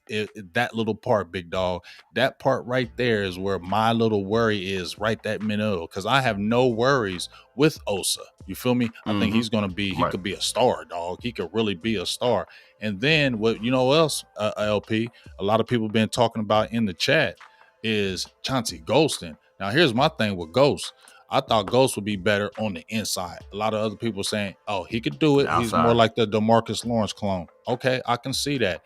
[SPEAKER 1] That little part, big dog. That part right there is where my little worry is, right that middle. Because I have no worries with Osa. You feel me? I think
[SPEAKER 2] Mm-hmm.
[SPEAKER 1] he
[SPEAKER 2] Right.
[SPEAKER 1] could be a star, dog. He could really be a star. And then what you know what else, LP? A lot of people been talking about in the chat is Chauncey Golston. Now here's my thing with Ghost. I thought Ghost would be better on the inside. A lot of other people saying, "Oh, he could do it. He's more
[SPEAKER 2] Outside.
[SPEAKER 1] like the DeMarcus Lawrence clone." Okay, I can see that,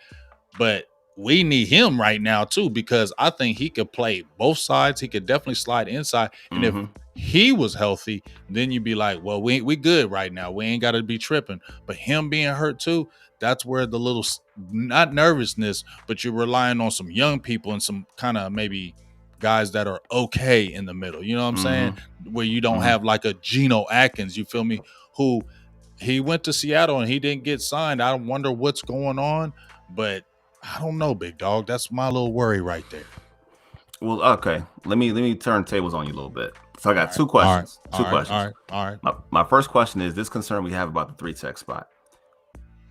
[SPEAKER 1] but we need him right now too because I think he could play both sides. He could definitely slide inside, and if
[SPEAKER 2] Mm-hmm.
[SPEAKER 1] he was healthy, then you'd be like, "Well, we good right now. We ain't got to be tripping." But him being hurt too, that's where the little not nervousness, but you're relying on some young people and some kind of maybe guys that are okay in the middle. You know what I'm saying?
[SPEAKER 2] Mm-hmm.
[SPEAKER 1] Where you don't
[SPEAKER 2] Mm-hmm.
[SPEAKER 1] have like a Geno Atkins, you feel me? Who he went to Seattle and he didn't get signed. I wonder what's going on, but I don't know, big dog. That's my little worry right there.
[SPEAKER 2] Well, okay. Let me turn tables on you a little bit. So I
[SPEAKER 1] All
[SPEAKER 2] got
[SPEAKER 1] right,
[SPEAKER 2] two
[SPEAKER 1] all right,
[SPEAKER 2] questions.
[SPEAKER 1] all
[SPEAKER 2] Two
[SPEAKER 1] right, all
[SPEAKER 2] questions.
[SPEAKER 1] right, all right.
[SPEAKER 2] My first question is this concern we have about the three tech spot.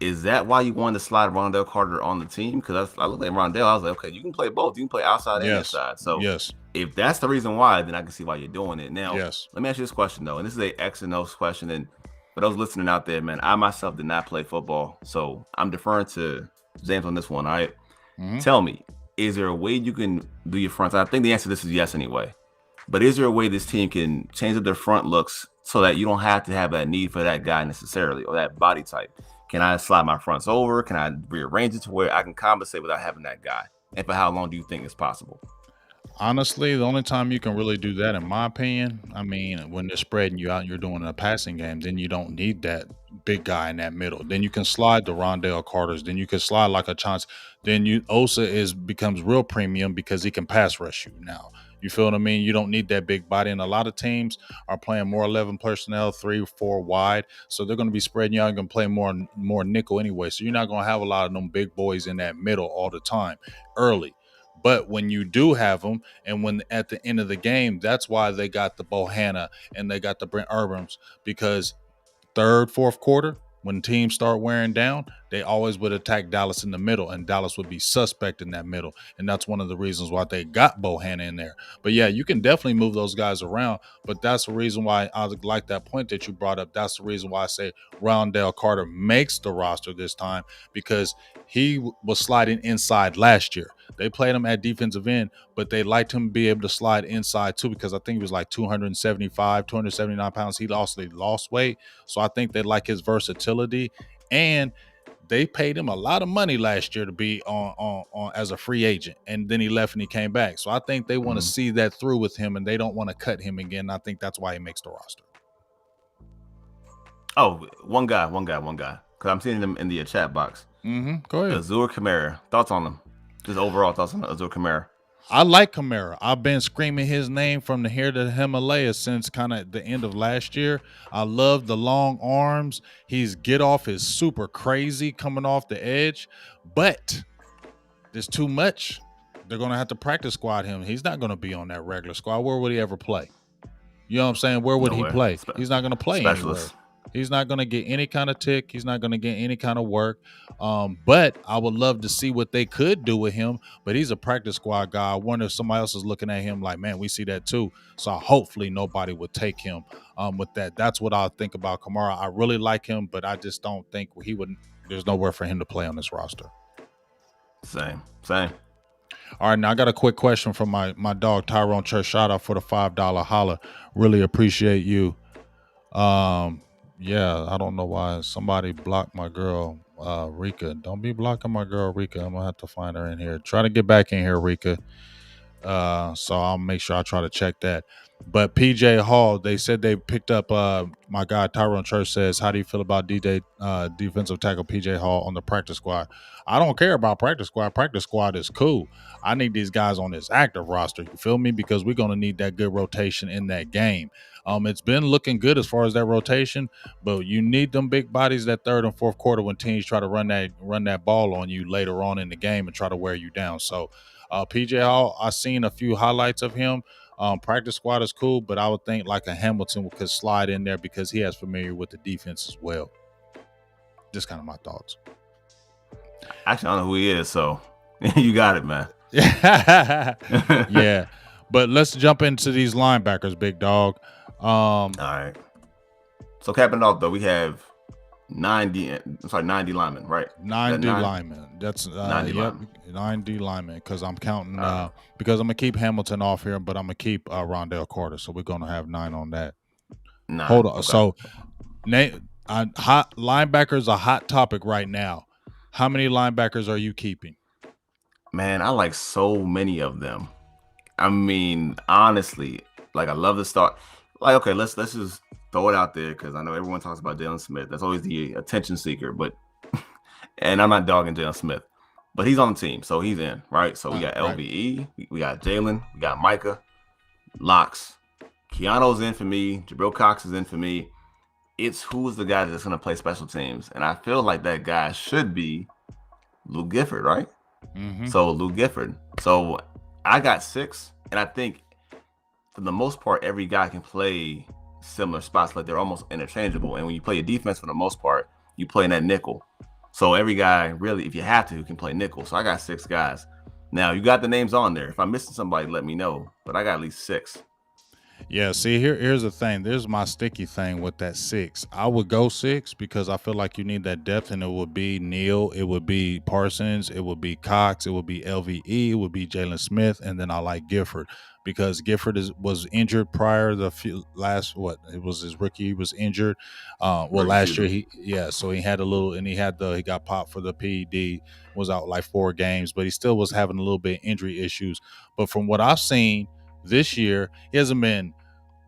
[SPEAKER 2] Is that why you wanted to slide Rondell Carter on the team? Because I looked at Rondell, I was like, okay, you can play both. You can play outside and
[SPEAKER 1] Yes,
[SPEAKER 2] inside. So
[SPEAKER 1] yes,
[SPEAKER 2] if that's the reason why, then I can see why you're doing it. Now,
[SPEAKER 1] yes.
[SPEAKER 2] let me ask you this question though, and this is a X and O's question. And for those listening out there, man, I myself did not play football, so I'm deferring to James on this one. All right,
[SPEAKER 1] Mm-hmm.
[SPEAKER 2] tell me, is there a way you can do your fronts? I think the answer to this is yes anyway. But is there a way this team can change up their front looks so that you don't have to have that need for that guy necessarily or that body type? Can I slide my fronts over? Can I rearrange it to where I can compensate without having that guy? And for how long do you think it's possible?
[SPEAKER 1] Honestly, the only time you can really do that, in my opinion, I mean, when they're spreading you out and you're doing a passing game, then you don't need that big guy in that middle. Then you can slide the Rondell Carters. Then you can slide like a chance. Then you Osa is becomes real premium because he can pass rush you now. You feel what I mean? You don't need that big body. And a lot of teams are playing more 11 personnel, 3 or 4 wide. So they're going to be spreading you out and going to play more nickel anyway. So you're not going to have a lot of them big boys in that middle all the time early. But when you do have them, and when at the end of the game, that's why they got the Bohanna and they got the Brent Urbans because third, fourth quarter, when teams start wearing down, they always would attack Dallas in the middle, and Dallas would be suspect in that middle. And that's one of the reasons why they got Bohanna in there. But yeah, you can definitely move those guys around. But that's the reason why I like that point that you brought up. That's the reason why I say Rondell Carter makes the roster this time because he was sliding inside last year. They played him at defensive end, but they liked him to be able to slide inside too because I think he was like 275, 279 pounds. He lost weight. So I think they like his versatility, and they paid him a lot of money last year to be on as a free agent, and then he left and he came back. So I think they want to
[SPEAKER 2] Mhm.
[SPEAKER 1] see that through with him, and they don't want to cut him again. I think that's why he makes the roster.
[SPEAKER 2] Oh, one guy. Because I'm seeing them in the chat box.
[SPEAKER 1] Go ahead.
[SPEAKER 2] Azur Kamara. Thoughts on him? Just overall thoughts on Azur Kamara.
[SPEAKER 1] I like Kamara. I've been screaming his name from the here to the Himalayas since kind of the end of last year. I love the long arms. His get off is super crazy coming off the edge, but there's too much. They're going to have to practice squad him. He's not going to be on that regular squad. Where would he ever play? You know what I'm saying? Where would he
[SPEAKER 2] Nowhere.
[SPEAKER 1] play? He's not going to play anywhere.
[SPEAKER 2] Specialist.
[SPEAKER 1] He's not going to get any kind of tick. He's not going to get any kind of work. But I would love to see what they could do with him. But he's a practice squad guy. I wonder if somebody else is looking at him like, man, we see that too. So hopefully nobody would take him with that. That's what I think about Kamara. I really like him, but I just don't think he would. There's nowhere for him to play on this roster.
[SPEAKER 2] Same.
[SPEAKER 1] All right, now I got a quick question from my dog Tyrone Church. Shout out for the $5 holla. Really appreciate you. Um, yeah, I don't know why somebody blocked my girl Rika. Don't be blocking my girl Rika. I'm gonna have to find her in here. Try to get back in here, Rika. So I'll make sure I try to check that. But PJ Hall, they said they picked up my guy Tyrone Church says, how do you feel about DJ defensive tackle PJ Hall on the practice squad? I don't care about practice squad. Practice squad is cool. I need these guys on this active roster. You feel me? Because we're gonna need that good rotation in that game. It's been looking good as far as that rotation, but you need them big bodies that third and fourth quarter when teams try to run that ball on you later on in the game and try to wear you down. So PJ Hall, I seen a few highlights of him. Practice squad is cool, but I would think like a Hamilton could slide in there because he has familiar with the defense as well. Just kind of my thoughts.
[SPEAKER 2] Actually, I don't know who he is, so you got it, man.
[SPEAKER 1] Yeah, but let's jump into these linebackers, big dog.
[SPEAKER 2] All right. So capping it off though, we have 90 linemen, right?
[SPEAKER 1] 9D linemen. That's
[SPEAKER 2] 90
[SPEAKER 1] yep,
[SPEAKER 2] linemen.
[SPEAKER 1] 9D linemen because I'm counting because I'm gonna keep Hamilton off here, but I'm gonna keep Rondell Carter. So we're gonna have 9 on that.
[SPEAKER 2] 9.
[SPEAKER 1] Hold on.
[SPEAKER 2] Okay.
[SPEAKER 1] So hot linebackers a hot topic right now. How many linebackers are you keeping?
[SPEAKER 2] Man, I like so many of them. I mean, honestly, like I love the start. Like, okay, let's just throw it out there because I know everyone talks about Jalen Smith. That's always the attention seeker, but and I'm not dogging Jalen Smith, but he's on the team, so he's in, right? So we got LVE, we got Jalen, we got Micah, Locks, Keanu's in for me, Jabril Cox is in for me. It's who's the guy that's going to play special teams, and I feel like that guy should be Lou Gifford, right?
[SPEAKER 1] Mm-hmm.
[SPEAKER 2] So Lou Gifford. So I got 6, and I think for the most part, every guy can play similar spots, like they're almost interchangeable. And when you play a defense, for the most part, you play in that nickel. So every guy, really, if you have to, can play nickel. So I got 6 guys. Now you got the names on there. If I'm missing somebody, let me know. But I got at least 6.
[SPEAKER 1] Yeah, see, here's the thing. There's my sticky thing with that 6. I would go 6 because I feel like you need that depth, and it would be Neal, it would be Parsons, it would be Cox, it would be LVE, it would be Jalen Smith, and then I like Gifford because Gifford was injured prior it was his rookie, he was injured. Last year so he had a little, and he got popped for the PED, was out like 4 games, but he still was having a little bit of injury issues. But from what I've seen this year, he hasn't been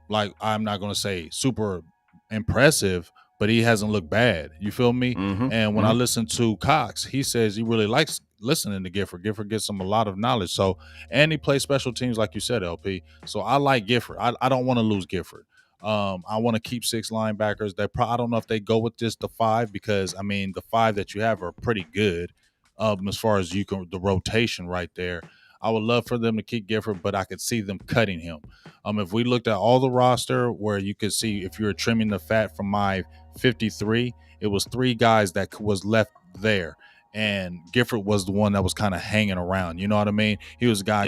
[SPEAKER 1] like, I'm not going to say super impressive, but he hasn't looked bad. You feel me?
[SPEAKER 2] Mm-hmm.
[SPEAKER 1] And when I listen to Cox, he says he really likes listening to Gifford. Gifford gets him a lot of knowledge. So, and he plays special teams like you said, LP. So I like Gifford. I don't want to lose Gifford. I want to keep 6 linebackers. I don't know if they go with just the 5 because I mean the 5 that you have are pretty good. As far as the rotation right there. I would love for them to keep Gifford, but I could see them cutting him. If we looked at all the roster where you could see if you were trimming the fat from my 53, it was 3 guys that was left there. And Gifford was the one that was kind of hanging around. You know what I mean? He was the guy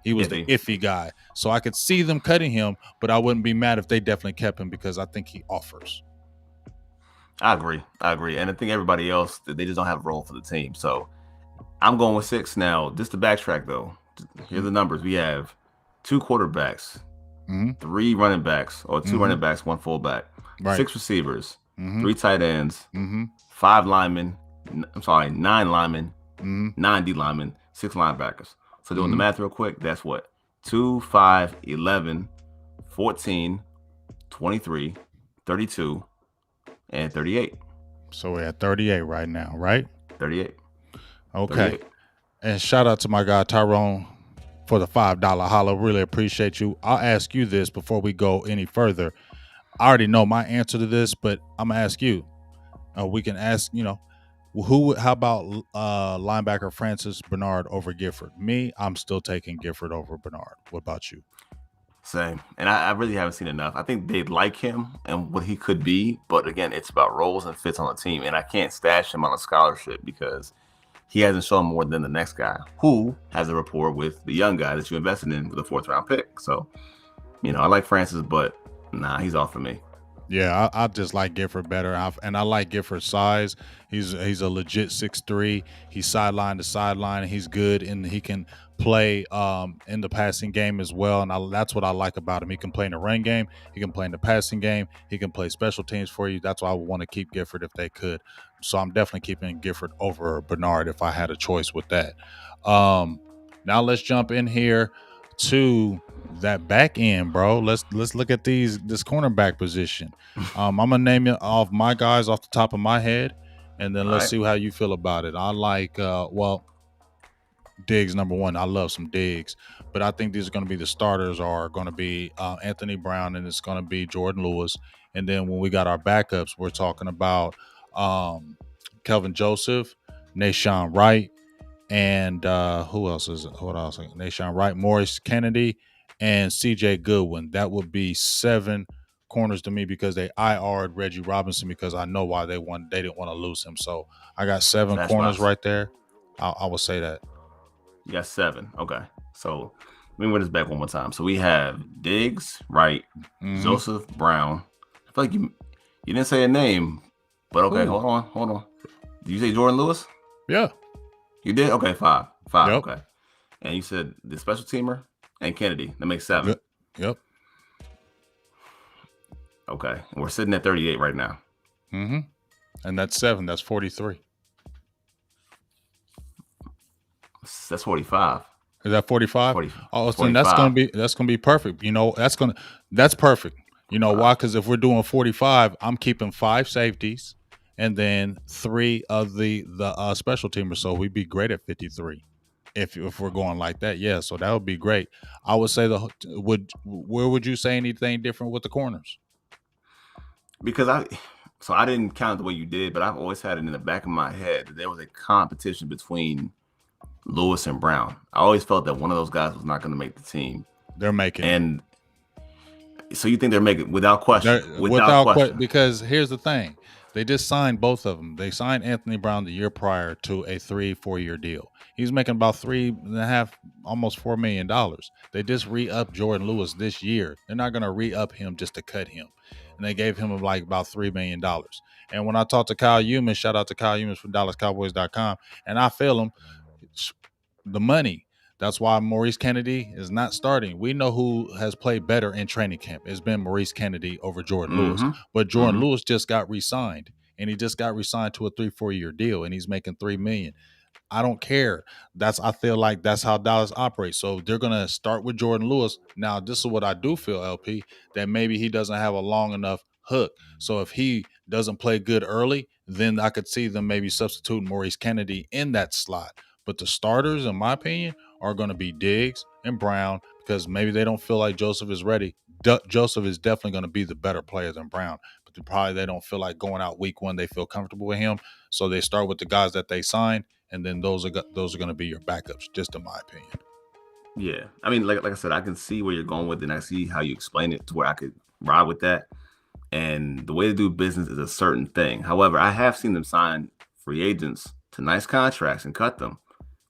[SPEAKER 1] he was the iffy guy. So I could see them cutting him, but I wouldn't be mad if they definitely kept him because I think he offers.
[SPEAKER 2] I agree. And I think everybody else, they just don't have a role for the team. So I'm going with 6 now. Just to backtrack, though, here are the numbers. We have 2 quarterbacks, 3 running backs, or 2 running backs, 1 fullback, 6 receivers, 3 tight ends, 5 linemen. 9 linemen, 9 D linemen, 6 linebackers. So doing the math real quick, that's what? 2, 5, 11, 14, 23, 32, and 38.
[SPEAKER 1] So we're at 38 right now, right?
[SPEAKER 2] 38.
[SPEAKER 1] Okay.
[SPEAKER 2] 38.
[SPEAKER 1] And shout out to my guy Tyrone for the $5 holla. Really appreciate you. I'll ask you this before we go any further. I already know my answer to this, but I'm gonna ask you. We can ask, how about linebacker Francis Bernard over Gifford? Me, I'm still taking Gifford over Bernard. What about you?
[SPEAKER 2] Same. And I really haven't seen enough. I think they like him and what he could be, but again, it's about roles and fits on the team. And I can't stash him on a scholarship because he hasn't shown more than the next guy who has a rapport with the young guy that you invested in with a 4th round pick. So, I like Francis, but nah, he's off for me.
[SPEAKER 1] Yeah, I just like Gifford better, and I like Gifford's size. He's a legit 6'3". He's sideline to sideline. He's good, and he can play in the passing game as well. And that's what I like about him. He can play in the run game. He can play in the passing game. He can play special teams for you. That's why I would want to keep Gifford if they could. So I'm definitely keeping Gifford over Bernard if I had a choice with that. Um, Now let's jump in here to that back end, bro. Let's look at this cornerback position. I'm gonna name it off my guys off the top of my head, and then
[SPEAKER 2] All
[SPEAKER 1] let's
[SPEAKER 2] right.
[SPEAKER 1] see how you feel about it. I like Diggs number one. I love some Diggs, but I think these are going to be the starters are going to be Anthony Brown and it's going to be Jordan Lewis. And then when we got our backups, we're talking about um, Kelvin Joseph, Nashawn Wright, and who else is it? What else? Nashawn Wright, Morris Kennedy, and C.J. Goodwin. That would be seven corners to me because they IR'd Reggie Robinson because I know why they won. They didn't want to lose him. So I got seven
[SPEAKER 2] So that's
[SPEAKER 1] corners
[SPEAKER 2] roster.
[SPEAKER 1] right there. I would say that.
[SPEAKER 2] You got 7. Okay. So let me run this back one more time. So we have Diggs, Wright,
[SPEAKER 1] Mm-hmm.
[SPEAKER 2] Joseph, Brown. I feel like you didn't say a name, but okay,
[SPEAKER 1] Who?
[SPEAKER 2] hold on. Did you say Jordan Lewis?
[SPEAKER 1] Yeah.
[SPEAKER 2] You did? Okay, 5. 5,
[SPEAKER 1] Yep.
[SPEAKER 2] okay. And you said the special teamer and Kennedy. That makes 7.
[SPEAKER 1] Good. Yep.
[SPEAKER 2] Okay. And we're sitting at 38 right now.
[SPEAKER 1] Mm-hmm. And that's seven. That's 43.
[SPEAKER 2] That's 45.
[SPEAKER 1] Is that 45?
[SPEAKER 2] 40,
[SPEAKER 1] Oh, then
[SPEAKER 2] 45.
[SPEAKER 1] that's gonna be perfect. That's perfect. You know
[SPEAKER 2] Uh,
[SPEAKER 1] why? Because if we're doing 45, I'm keeping five safeties and then three of the special teamers. So we'd be great at 53 if we're going like that. Yeah. So that would be great. I would say where would you say anything different with the corners?
[SPEAKER 2] because I didn't count the way you did, but I've always had it in the back of my head that there was a competition between Lewis and Brown. I always felt that one of those guys was not going to make the team.
[SPEAKER 1] They're making it.
[SPEAKER 2] And so you think they're making without question, without
[SPEAKER 1] Without question,
[SPEAKER 2] question.
[SPEAKER 1] because here's the thing. They just signed both of them. They signed Anthony Brown the year prior to a 3-4 year deal. He's making about 3.5, almost $4 million. They just re-upped Jordan Lewis this year. They're not going to re-up him just to cut him. And they gave him like about $3 million. And when I talked to Kyle Humans, shout out to Kyle Humans from DallasCowboys.com, and I feel him, the money. That's why Maurice Kennedy is not starting. We know who has played better in training camp. It's been Maurice Kennedy over Jordan Lewis.
[SPEAKER 2] Mm-hmm.
[SPEAKER 1] But Jordan
[SPEAKER 2] Mm-hmm.
[SPEAKER 1] Lewis just got re-signed, and he just got re-signed to a 3-4 year deal, and he's making $3 million. I don't care. I feel like that's how Dallas operates. So they're gonna start with Jordan Lewis. Now, this is what I do feel, LP, that maybe he doesn't have a long enough hook. So if he doesn't play good early, then I could see them maybe substituting Maurice Kennedy in that slot. But the starters, in my opinion, are going to be Diggs and Brown because maybe they don't feel like Joseph is ready. Joseph is definitely going to be the better player than Brown, but they don't feel like going out week one. They feel comfortable with him, so they start with the guys that they signed, and then those are going to be your backups. Just in my opinion.
[SPEAKER 2] Yeah. I mean, like I said, I can see where you're going with it, and I see how you explain it to where I could ride with that. And the way to do business is a certain thing. However, I have seen them sign free agents to nice contracts and cut them.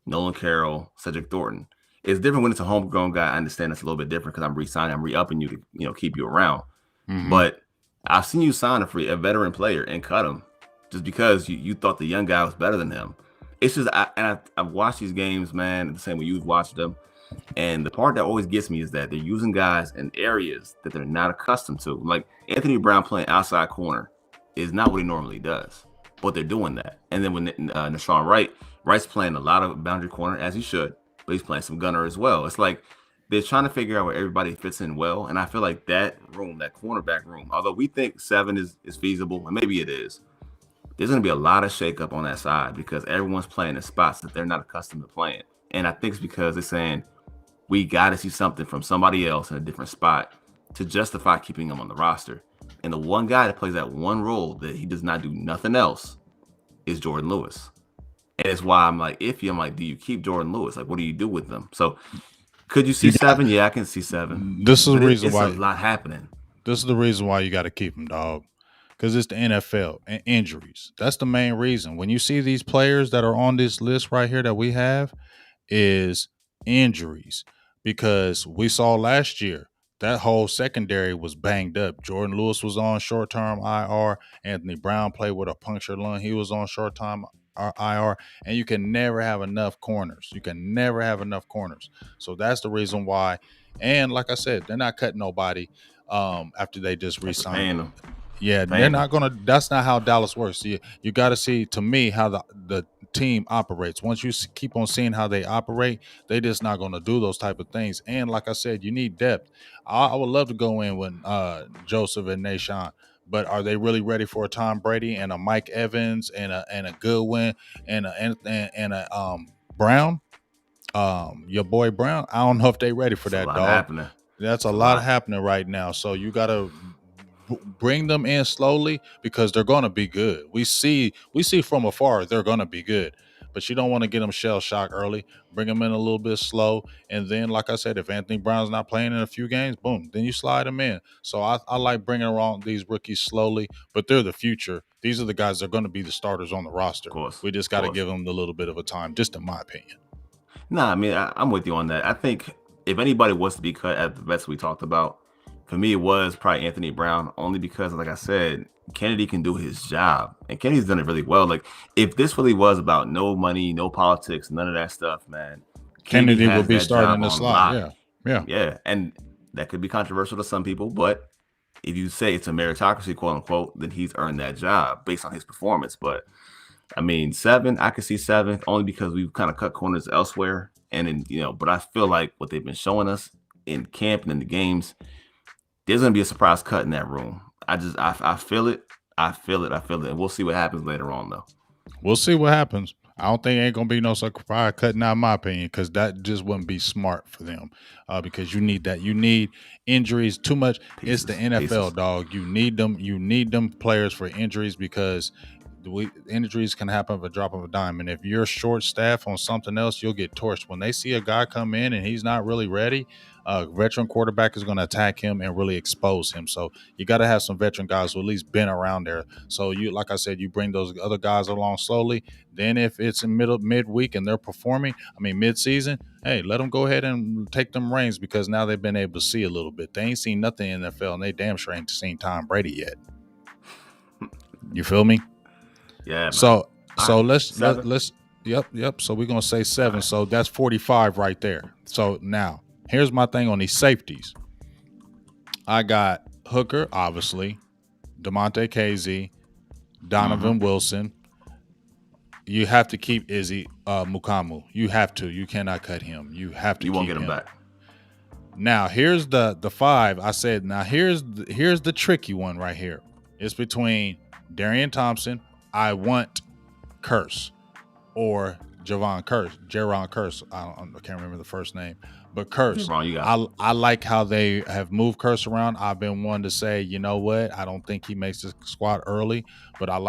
[SPEAKER 2] Nolan Carroll, Cedric Thornton. It's different when it's a homegrown guy. I understand it's a little bit different because I'm re-signing, I'm re-upping you to keep you around.
[SPEAKER 1] Mm-hmm.
[SPEAKER 2] But I've seen you sign a veteran player and cut him just because you thought the young guy was better than him. It's just I've watched these games, man, the same way you've watched them. And the part that always gets me is that they're using guys in areas that they're not accustomed to. Like Anthony Brown playing outside corner is not what he normally does, but they're doing that. And then when Nashawn Wright's playing a lot of boundary corner as he should, but he's playing some gunner as well. It's like they're trying to figure out where everybody fits in well. And I feel like that cornerback room, although we think 7 is feasible, and maybe it is, there's going to be a lot of shakeup on that side because everyone's playing in spots that they're not accustomed to playing. And I think it's because they're saying, we got to see something from somebody else in a different spot to justify keeping him on the roster. And the one guy that plays that one role that he does not do nothing else is Jordan Lewis. And it's why I'm like iffy. I'm like, do you keep Jordan Lewis? Like, what do you do with them? So could you see 7? Yeah, I can see 7.
[SPEAKER 1] This is the
[SPEAKER 2] But
[SPEAKER 1] reason
[SPEAKER 2] it's a
[SPEAKER 1] why.
[SPEAKER 2] lot happening.
[SPEAKER 1] This is the reason why you got to keep him, dog. Because it's the NFL and injuries. That's the main reason. When you see these players that are on this list right here that we have, is injuries. Because we saw last year that whole secondary was banged up. Jordan Lewis was on short term IR. Anthony Brown played with a punctured lung. He was on short term IR. And you can never have enough corners. You can never have enough corners. So that's the reason why. And like I said, they're not cutting nobody after they just
[SPEAKER 2] After
[SPEAKER 1] re-signed
[SPEAKER 2] paying
[SPEAKER 1] them.
[SPEAKER 2] them,
[SPEAKER 1] Yeah, they're
[SPEAKER 2] paying them.
[SPEAKER 1] not gonna. That's not how Dallas works. You got to see, to me, how the team operates. Once you keep on seeing how they operate, they just not gonna do those type of things. And like I said, you need depth. I would love to go in with Joseph and Nashawn, but are they really ready for a Tom Brady and a Mike Evans and a Goodwin and a Brown? Your boy Brown. I don't know if they ready for
[SPEAKER 2] It's a
[SPEAKER 1] that,
[SPEAKER 2] lot
[SPEAKER 1] dog.
[SPEAKER 2] happening.
[SPEAKER 1] That's a
[SPEAKER 2] It's a
[SPEAKER 1] lot
[SPEAKER 2] lot.
[SPEAKER 1] happening right now. So you got to bring them in slowly because they're going to be good. We see from afar they're going to be good, but you don't want to get them shell shock early. Bring them in a little bit slow, and then, like I said, if Anthony Brown's not playing in a few games, boom, then you slide them in. So I like bringing around these rookies slowly, but they're the future. These are the guys that are going to be the starters on the roster. We just
[SPEAKER 2] Of
[SPEAKER 1] got to
[SPEAKER 2] course.
[SPEAKER 1] give them a little bit of a time, just in my opinion.
[SPEAKER 2] Nah, I mean, I'm with you on that. I think if anybody was to be cut at the vets we talked about, for me, it was probably Anthony Brown, only because, like I said, Kennedy can do his job, and Kennedy's done it really well. Like, if this really was about no money, no politics, none of that stuff, man, Kennedy
[SPEAKER 1] Kennedy will
[SPEAKER 2] has
[SPEAKER 1] be
[SPEAKER 2] that
[SPEAKER 1] starting in
[SPEAKER 2] job
[SPEAKER 1] the
[SPEAKER 2] on
[SPEAKER 1] slot.
[SPEAKER 2] lock.
[SPEAKER 1] Yeah, yeah.
[SPEAKER 2] Yeah, and that could be controversial to some people, but if you say it's a meritocracy, quote unquote, then he's earned that job based on his performance. But I mean, 7, I could see 7 only because we've kind of cut corners elsewhere. And then, but I feel like what they've been showing us in camp and in the games, there's going to be a surprise cut in that room. I feel it. I feel it. I feel it. And we'll see what happens later on, though.
[SPEAKER 1] We'll see what happens. I don't think ain't gonna be no surprise cutting out, in my opinion, because that just wouldn't be smart for them. Because you need that. You need injuries too much. It's the NFL,
[SPEAKER 2] Pieces.
[SPEAKER 1] dog. You need them. You need them players for injuries because injuries can happen at a drop of a dime. And if you're short staff on something else, you'll get torched. When they see a guy come in and he's not really ready, a veteran quarterback is going to attack him and really expose him. So you got to have some veteran guys who at least been around there. So you, like I said, you bring those other guys along slowly. Then if it's in midweek and they're performing, I mean mid-season, hey, let them go ahead and take them reins because now they've been able to see a little bit. They ain't seen nothing in the NFL, and they damn sure ain't seen Tom Brady yet. You feel me?
[SPEAKER 2] Yeah, man.
[SPEAKER 1] So
[SPEAKER 2] All right,
[SPEAKER 1] let's
[SPEAKER 2] 7.
[SPEAKER 1] let's yep. So we're gonna say 7.
[SPEAKER 2] right.
[SPEAKER 1] So that's 45 right there. So now here's my thing on these safeties. I got Hooker, obviously, DeMonte Casey, Donovan Wilson. You have to keep Izzy Mukamu. You have to. You cannot cut him. You have to.
[SPEAKER 2] You won't
[SPEAKER 1] keep
[SPEAKER 2] get him back.
[SPEAKER 1] Now here's the 5. I said now here's the tricky one right here. It's between Darian Thompson. I want Curse or Jaron Curse. I can't remember the first name, but Curse.
[SPEAKER 2] Wrong, you got
[SPEAKER 1] I like how they have moved Curse around. I've been one to say, you know what? I don't think he makes the squad early, but I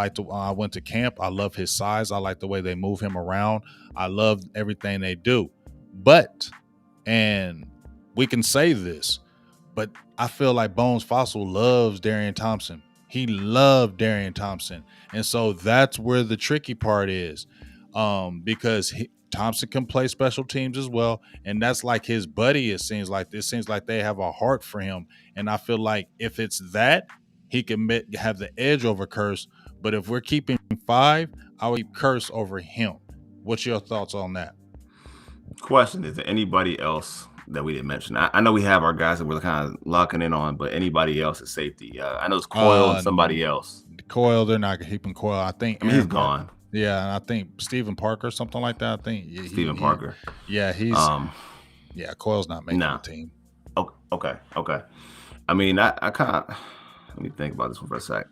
[SPEAKER 1] went to camp. I love his size. I like the way they move him around. I love everything they do. But, and we can say this, but I feel like Bones Fossil loves Darian Thompson. He loved Darian Thompson. And so that's where the tricky part is. Because Thompson can play special teams as well. And that's like his buddy, it seems like. It seems like they have a heart for him. And I feel like if it's that, he can have the edge over Curse. But if we're keeping 5, I would keep Curse over him. What's your thoughts on that?
[SPEAKER 2] Question: is there anybody else that we didn't mention? I know we have our guys that we're kind of locking in on, but anybody else is safety? I know it's Coyle and somebody else.
[SPEAKER 1] Coyle, they're not keeping Coyle. I think
[SPEAKER 2] he's gone.
[SPEAKER 1] Yeah, and I think Stephen Parker, something like that. I think
[SPEAKER 2] Stephen Parker.
[SPEAKER 1] Yeah, he's Coyle's not making the team.
[SPEAKER 2] Okay. I mean, I kind of let me think about this one for a sec.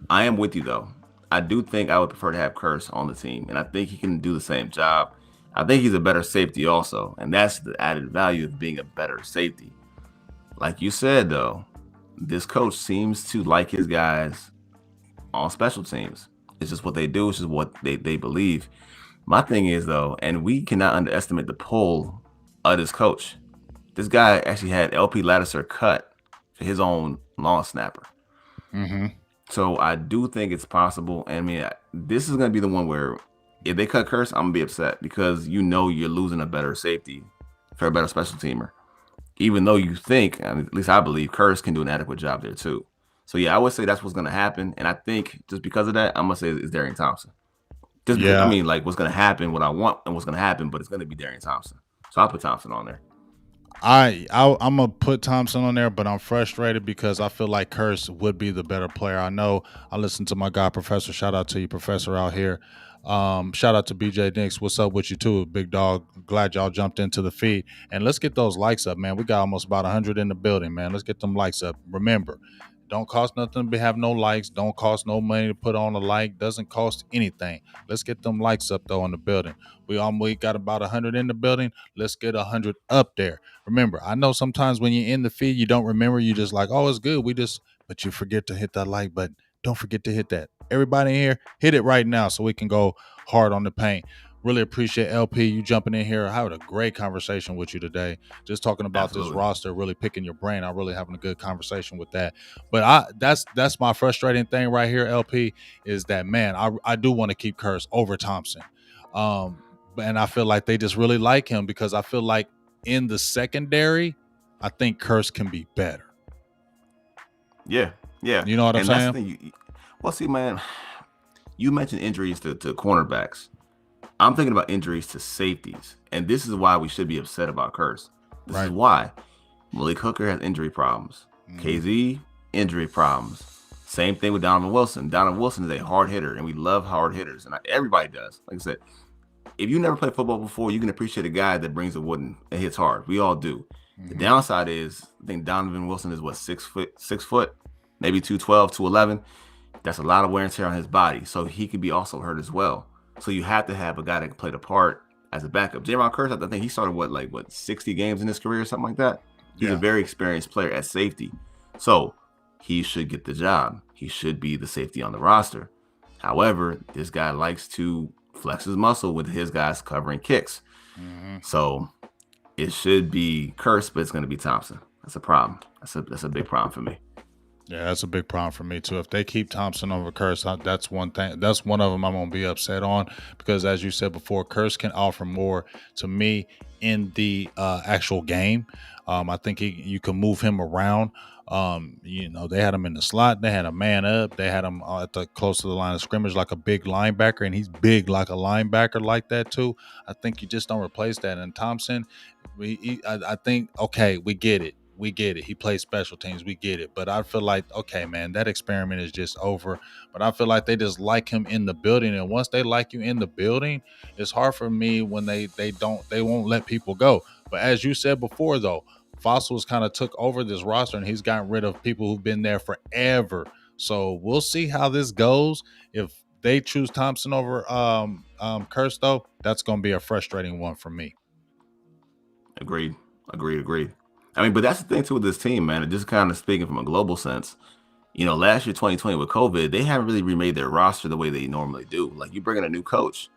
[SPEAKER 2] I am with you though. I do think I would prefer to have Curse on the team, and I think he can do the same job. I think he's a better safety also, and that's the added value of being a better safety. Like you said though, this coach seems to like his guys on special teams. It's just what they do. It's just what they believe. My thing is though, and we cannot underestimate the pull of this coach. This guy actually had LP Lattiser cut for his own long snapper. So I do think it's possible. And I mean, this is going to be the one where if they cut Curse, I'm going to be upset because you're losing a better safety for a better special teamer. even though you think, I mean, at least I believe, Curse can do an adequate job there too. So yeah, I would say that's what's going to happen, and I think just because of that, I'm gonna say it's Darian Thompson. Just because I
[SPEAKER 1] Yeah,
[SPEAKER 2] mean, like what's going to happen, what I want, and what's going to happen, but it's going to be Darian Thompson. So I'll put Thompson on there.
[SPEAKER 1] I'm gonna put Thompson on there, but I'm frustrated because I feel like Curse would be the better player. I know I listened to my guy Professor. Shout out to you, Professor, out here. Shout out to BJ Nix. What's up with you too, big dog? Glad y'all jumped into the feed, and let's get those likes up, man. We got almost about 100 in the building, man. Let's get them likes up. Remember, don't cost nothing to have no likes. Don't cost no money to put on a like. Doesn't cost anything. Let's get them likes up though in the building. We got about 100 in the building. Let's get 100 up there. Remember, I know sometimes when you're in the feed, you don't remember. You just like, oh, it's good. But you forget to hit that like button. Don't forget to hit that. Everybody in here, hit it right now so we can go hard on the paint. Really appreciate LP you jumping in here. I had a great conversation with you today. Just talking about this
[SPEAKER 2] Absolutely.
[SPEAKER 1] roster, really picking your brain. I'm really having a good conversation with that. But that's my frustrating thing right here, LP, is that man, I do want to keep Curse over Thompson. And I feel like they just really like him because I feel like in the secondary, I think Curse can be better.
[SPEAKER 2] Yeah, yeah,
[SPEAKER 1] You know what I'm
[SPEAKER 2] and that's the
[SPEAKER 1] saying?
[SPEAKER 2] thing. Well, see, man, you mentioned injuries to cornerbacks. I'm thinking about injuries to safeties, and this is why we should be upset about Curse. This is
[SPEAKER 1] Right.
[SPEAKER 2] why Malik Hooker has injury problems.
[SPEAKER 1] Mm-hmm.
[SPEAKER 2] KZ injury problems. Same thing with Donovan Wilson. Donovan Wilson is a hard hitter, and we love hard hitters, and everybody does. Like I said, if you never played football before, you can appreciate a guy that brings a wooden and hits hard. We all do. The
[SPEAKER 1] Mm-hmm.
[SPEAKER 2] downside is, I think Donovan Wilson is what 6 foot, maybe 212, 211. That's a lot of wear and tear on his body, so he could be also hurt as well. So you have to have a guy that can play the part as a backup. J-Ron Curse, I think he started what 60 games in his career or something like that. He's a
[SPEAKER 1] Yeah.
[SPEAKER 2] very experienced player at safety, so he should get the job. He should be the safety on the roster. However, this guy likes to flex his muscle with his guys covering kicks.
[SPEAKER 1] Mm-hmm.
[SPEAKER 2] So it should be Curse, but it's going to be Thompson. That's a problem. That's a big problem for me.
[SPEAKER 1] Yeah, that's a big problem for me too. If they keep Thompson over Curse, that's one thing. That's one of them I'm gonna be upset on because, as you said before, Curse can offer more to me in the actual game. I think you can move him around. They had him in the slot. They had a man up. They had him at the close to the line of scrimmage like a big linebacker, and he's big like a linebacker like that too. I think you just don't replace that. And Thompson, I think okay, we get it. We get it. He plays special teams. We get it. But I feel like, okay, man, that experiment is just over. But I feel like they just like him in the building. And once they like you in the building, it's hard for me when they won't let people go. But as you said before, though, Fossils kind of took over this roster and he's gotten rid of people who've been there forever. So we'll see how this goes. If they choose Thompson over Curse, though, that's going to be a frustrating one for me.
[SPEAKER 2] Agreed. Agreed. I mean, but that's the thing too with this team, man. Just kind of speaking from a global sense, last year 2020 with COVID, they haven't really remade their roster the way they normally do. Like you bring in a new coach,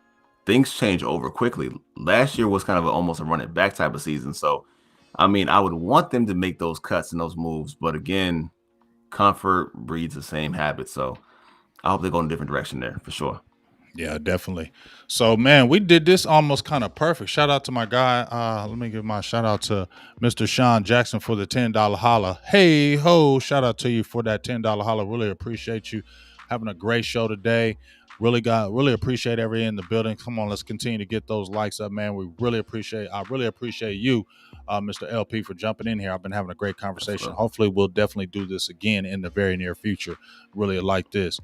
[SPEAKER 2] things change over quickly. Last year was kind of almost a run it back type of season. So, I mean, I would want them to make those cuts and those moves, but again, comfort breeds the same habit. So I hope they go in a different direction there for sure.
[SPEAKER 1] Yeah, definitely. So, man, we did this almost kind of perfect. Shout out to my guy. Let me give my shout out to Mr. Sean Jackson for the $10 holla. Hey ho! Shout out to you for that $10 holla. Really appreciate you having a great show today. Really appreciate everyone in the building. Come on, let's continue to get those likes up, man. I really appreciate you, Mr. LP, for jumping in here. I've been having a great conversation.
[SPEAKER 2] Absolutely.
[SPEAKER 1] Hopefully, we'll definitely do this again in the very near future. Really like this.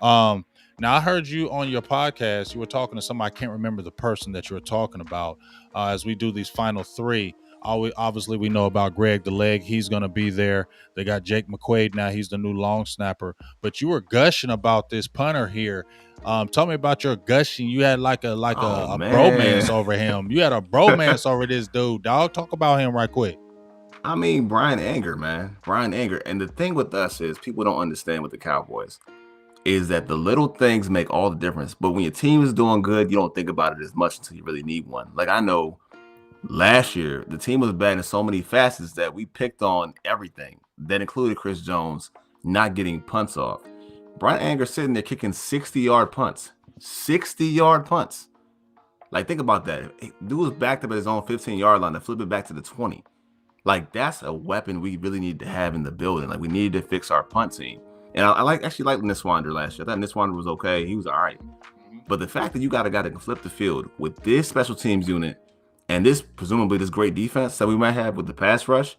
[SPEAKER 1] Um, Now, I heard you on your podcast. You were talking to somebody. I can't remember the person that you were talking about. As we do these final three, obviously we know about Greg the Leg. He's going to be there. They got Jake McQuaid now. He's the new long snapper. But you were gushing about this punter here. Tell me about your gushing. You had like
[SPEAKER 2] Oh
[SPEAKER 1] a bromance
[SPEAKER 2] man.
[SPEAKER 1] over him. You had a bromance over this dude, dog. Talk about him right quick.
[SPEAKER 2] I mean, Brian Anger, man. Brian Anger. And the thing with us is people don't understand with the Cowboys is that the little things make all the difference. But when your team is doing good, you don't think about it as much until you really need one. Like I know last year, the team was bad in so many facets that we picked on everything. That included Chris Jones not getting punts off. Brian Anger sitting there kicking 60-yard punts. 60-yard punts. Like, think about that. Dude was backed up at his own 15-yard line to flip it back to the 20. Like that's a weapon we really need to have in the building. Like we needed to fix our punt team. And I actually like Niswander last year. I thought Niswander was okay. He was all right. But the fact that you got a guy that can flip the field with this special teams unit and this presumably this great defense that we might have with the pass rush,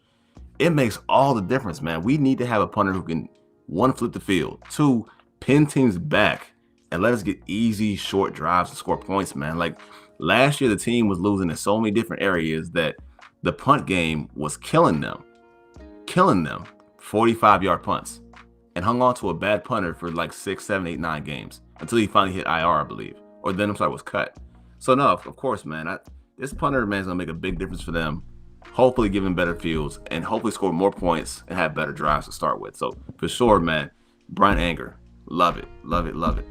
[SPEAKER 2] it makes all the difference, man. We need to have a punter who can, one, flip the field, two, pin teams back and let us get easy short drives and score points, man. Like last year, the team was losing in so many different areas that the punt game was killing them 45-yard punts, and hung on to a bad punter for like 6, 7, 8, 9 games until he finally hit IR, I believe, or then was cut. So no, of course, man, this punter man's gonna make a big difference for them. Hopefully, give him better fields and hopefully score more points and have better drives to start with. So for sure, man, Brian Anger, love it, love it, love it.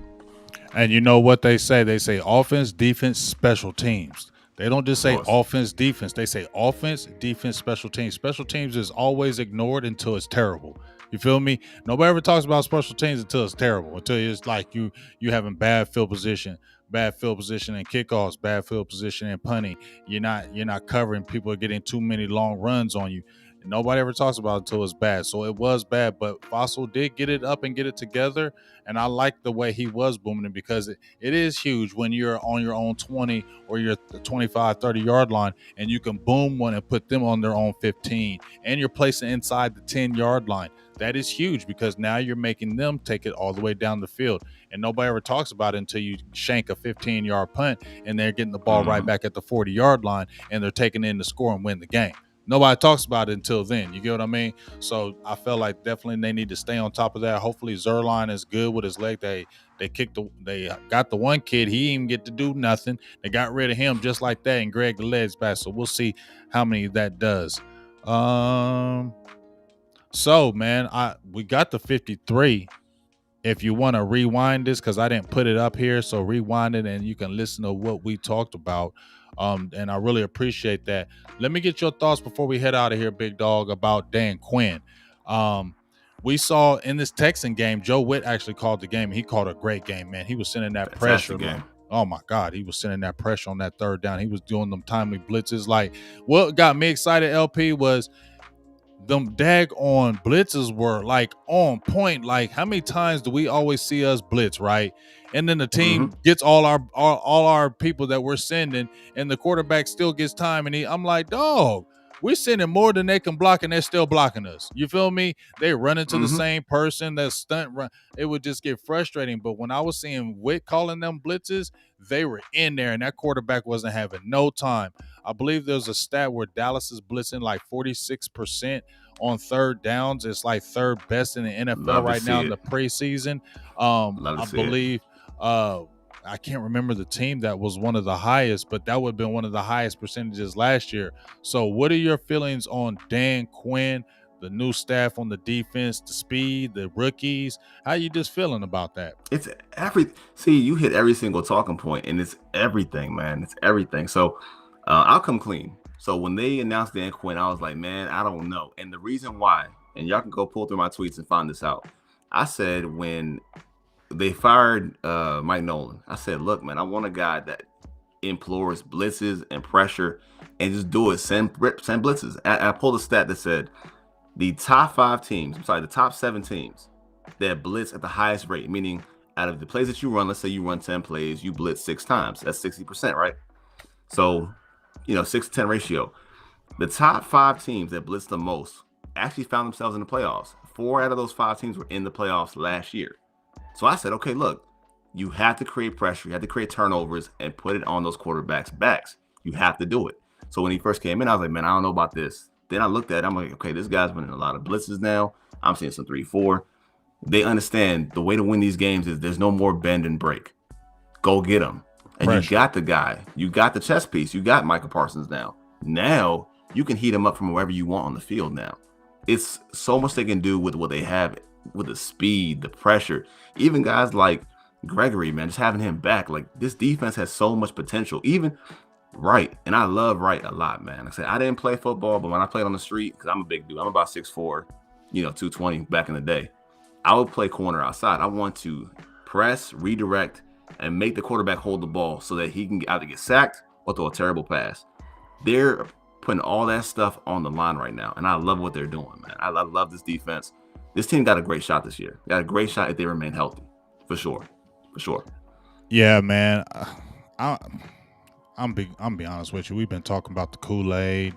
[SPEAKER 1] And you know what they say? They say offense, defense, special teams. They don't just say offense, defense. They say offense, defense, special teams. Special teams is always ignored until it's terrible. You feel me? Nobody ever talks about special teams until it's terrible. Until it's like you having bad field position in kickoffs, bad field position in punting. You're not covering. People are getting too many long runs on you. Nobody ever talks about it until it's bad. So it was bad, but Fossil did get it up and get it together. And I like the way he was booming it because it is huge when you're on your own 20 or your 25, 30-yard line and you can boom one and put them on their own 15 and you're placing inside the 10-yard line. That is huge because now you're making them take it all the way down the field. And nobody ever talks about it until you shank a 15-yard punt and they're getting the ball right back at the 40-yard line and they're taking in the score and win the game. Nobody talks about it until then. You get what I mean? So I felt like definitely they need to stay on top of that. Hopefully Zerline is good with his leg. They got the one kid. He didn't even get to do nothing. They got rid of him just like that, and Greg the legs back. So we'll see how many that does. So man, we got the 53. If you want to rewind this, because I didn't put it up here, so rewind it and you can listen to what we talked about. And I really appreciate that. Let me get your thoughts before we head out of here, big dog, about Dan Quinn. We saw in this Texan game, Joe Witt actually called the game. He called a great game, man. He was sending that pressure.
[SPEAKER 2] Game.
[SPEAKER 1] Oh my God, he was sending that pressure on that third down. He was doing them timely blitzes. Like, what got me excited, LP, was them daggone blitzes were like on point. Like, how many times do we always see us blitz, right? And then the team gets all our people that we're sending, and the quarterback still gets time. And I'm like, dog, we're sending more than they can block, and they're still blocking us. You feel me? They run into the same person, that stunt run. It would just get frustrating. But when I was seeing Witt calling them blitzes, they were in there, and that quarterback wasn't having no time. I believe there's a stat where Dallas is blitzing like 46% on third downs. It's like third best in the NFL right now in the preseason. I believe I can't remember the team that was one of the highest, but that would have been one of the highest percentages last year. So what are your feelings on Dan Quinn, the new staff on the defense, the speed, the rookies? How you just feeling about that?
[SPEAKER 2] It's you hit every single talking point, and it's everything, man. It's everything. So I'll come clean. So when they announced Dan Quinn, I was like, man, I don't know. And the reason why, and y'all can go pull through my tweets and find this out. I said when they fired Mike Nolan, I said, look, man, I want a guy that implores blitzes and pressure and just do it. Send blitzes. I pulled a stat that said the top 7 teams that blitz at the highest rate, meaning out of the plays that you run, let's say you run 10 plays, you blitz 6 times. That's 60%, right? So, 6 to 10 ratio. The top 5 teams that blitz the most actually found themselves in the playoffs. 4 out of those 5 teams were in the playoffs last year. So I said, okay, look, you have to create pressure. You have to create turnovers and put it on those quarterbacks' backs. You have to do it. So when he first came in, I was like, man, I don't know about this. Then I looked at it. I'm like, okay, this guy's winning a lot of blitzes now. I'm seeing some 3-4. They understand the way to win these games is there's no more bend and break. Go get them. And pressure. You got the guy. You got the chess piece. You got Michael Parsons now. Now you can heat him up from wherever you want on the field now. It's so much they can do with what they have, with the speed, the pressure. Even guys like Gregory, man, just having him back. Like, this defense has so much potential. Even Wright, and I love Wright a lot, man. Like I said, I didn't play football, but when I played on the street, because I'm a big dude, I'm about 6'4", 220 back in the day. I would play corner outside. I want to press, redirect, and make the quarterback hold the ball so that he can either get sacked or throw a terrible pass. They're putting all that stuff on the line right now, and I love what they're doing, man. I love this defense. This team got a great shot this year. Got a great shot if they remain healthy, for sure.
[SPEAKER 1] Yeah, man. I, I'm be honest with you. We've been talking about the Kool-Aid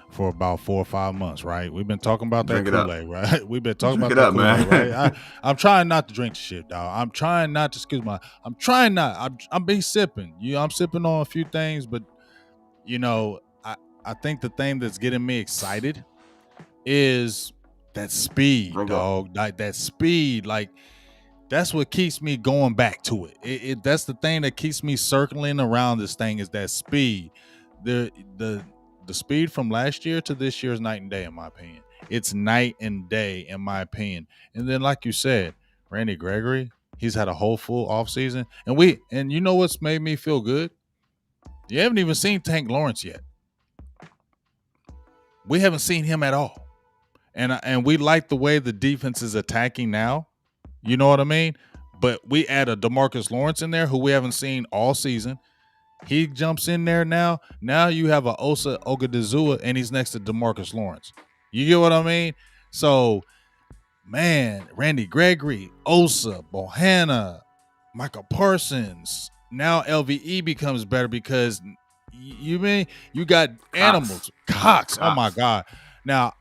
[SPEAKER 1] for about 4 or 5 months, right? We've been talking about that
[SPEAKER 2] Drink it up.
[SPEAKER 1] Kool-Aid, right? We've been talking
[SPEAKER 2] Drink
[SPEAKER 1] about
[SPEAKER 2] it
[SPEAKER 1] that
[SPEAKER 2] up,
[SPEAKER 1] Kool-Aid,
[SPEAKER 2] man.
[SPEAKER 1] right? I'm trying not to drink the shit, dog. I'm trying not to I'm trying not. I'm be sipping. I'm sipping on a few things, but I think the thing that's getting me excited is that speed,
[SPEAKER 2] Drink up.
[SPEAKER 1] dog. Like that speed, like that's what keeps me going back to it. That's the thing that keeps me circling around this thing is that speed. The the speed from last year to this year is night and day, in my opinion. It's night and day, in my opinion. And then, like you said, Randy Gregory, he's had a whole full offseason. And you know what's made me feel good? You haven't even seen Tank Lawrence yet. We haven't seen him at all. And we like the way the defense is attacking now. You know what I mean? But we add a DeMarcus Lawrence in there who we haven't seen all season. He jumps in there now. Now you have a Osa Ogadazua, and he's next to DeMarcus Lawrence. You get what I mean? So, man, Randy Gregory, Osa, Bohanna, Michael Parsons. Now LVE becomes better because you got animals. Cox. Oh my God. Now,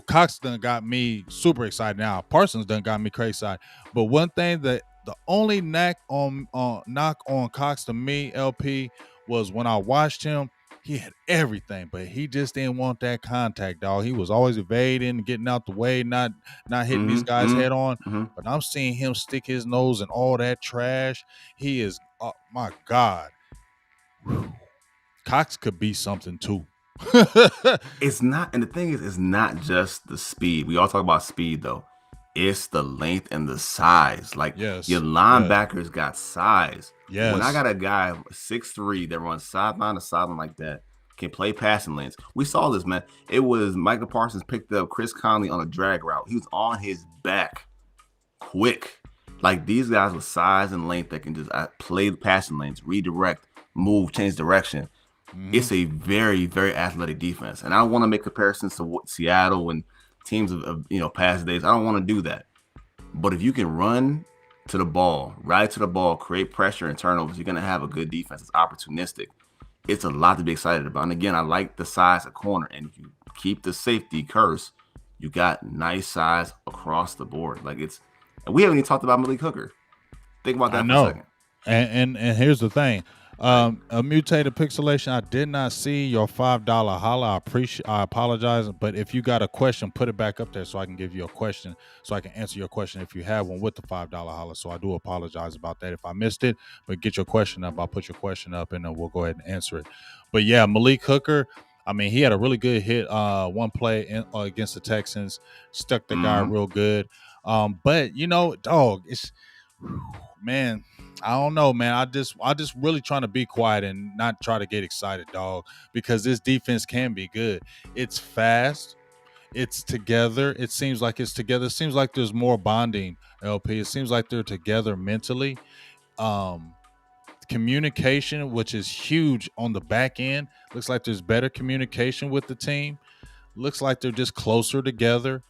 [SPEAKER 1] Cox done got me super excited now. Parsons done got me crazy excited. But one thing that the only knock on Cox to me, LP, was when I watched him, he had everything, but he just didn't want that contact, dog. He was always evading, getting out the way, not hitting these guys head on. But I'm seeing him stick his nose in all that trash. He is, oh my God. Cox could be something too.
[SPEAKER 2] It's not, and the thing is, it's not just the speed. We all talk about speed though. It's the length and the size. Like your linebackers got size.
[SPEAKER 1] Yes.
[SPEAKER 2] When I got a guy 6'3" that runs sideline to sideline like that, can play passing lanes. We saw this, man. It was Michael Parsons picked up Chris Conley on a drag route. He was on his back quick. Like these guys with size and length that can just play the passing lanes, redirect, move, change direction. It's a very, very athletic defense. And I don't want to make comparisons to Seattle and teams of past days. I don't want to do that. But if you can run to the ball, ride to the ball, create pressure and turnovers, you're going to have a good defense. It's opportunistic. It's a lot to be excited about. And again, I like the size of corner. And if you keep the safety curse, you got nice size across the board. Like and we haven't even talked about Malik Hooker. Think about that for a second.
[SPEAKER 1] And here's the thing. A mutated pixelation. I did not see your $5 holla. I apologize, but if you got a question, put it back up there so I can give you a question, so I can answer your question if you have one with the $5 holla. So I do apologize about that if I missed it, but get your question up. I'll put your question up and then we'll go ahead and answer it. But yeah, Malik Hooker. I mean, he had a really good hit one play against the Texans, stuck the guy real good. But dog, it's man. I don't know, man. I just really trying to be quiet and not try to get excited, dog, because this defense can be good. It's fast. It's together. It seems like it's together. It seems like there's more bonding, LP. It seems like they're together mentally. Communication, which is huge on the back end. Looks like there's better communication with the team. Looks like they're just closer together.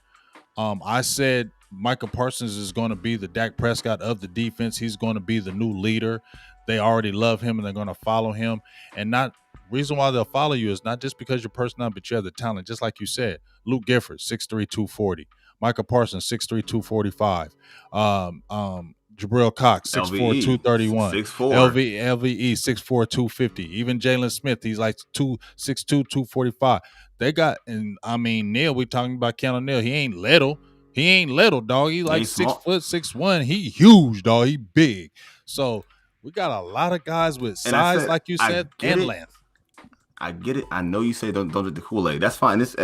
[SPEAKER 1] I said Michael Parsons is going to be the Dak Prescott of the defense. He's going to be the new leader. They already love him and they're going to follow him. And not reason why they'll follow you is not just because you're personal, but you have the talent. Just like you said, Luke Gifford, 6'3", 240. Michael Parsons, 6'3", 245. Jabril Cox, 6'4", 231.
[SPEAKER 2] 6'4".
[SPEAKER 1] LVE, 6'4", 250. Even Jalen Smith, he's like 6'2", 245. They got, and I mean, Neal, we talking about Keanu Neal. He ain't little. He ain't little, dog. He like 6 foot, 6'1". He huge, dog. He big. So we got a lot of guys with size, like you said, and length.
[SPEAKER 2] I get it. I know you say don't drink the Kool-Aid. That's fine. It's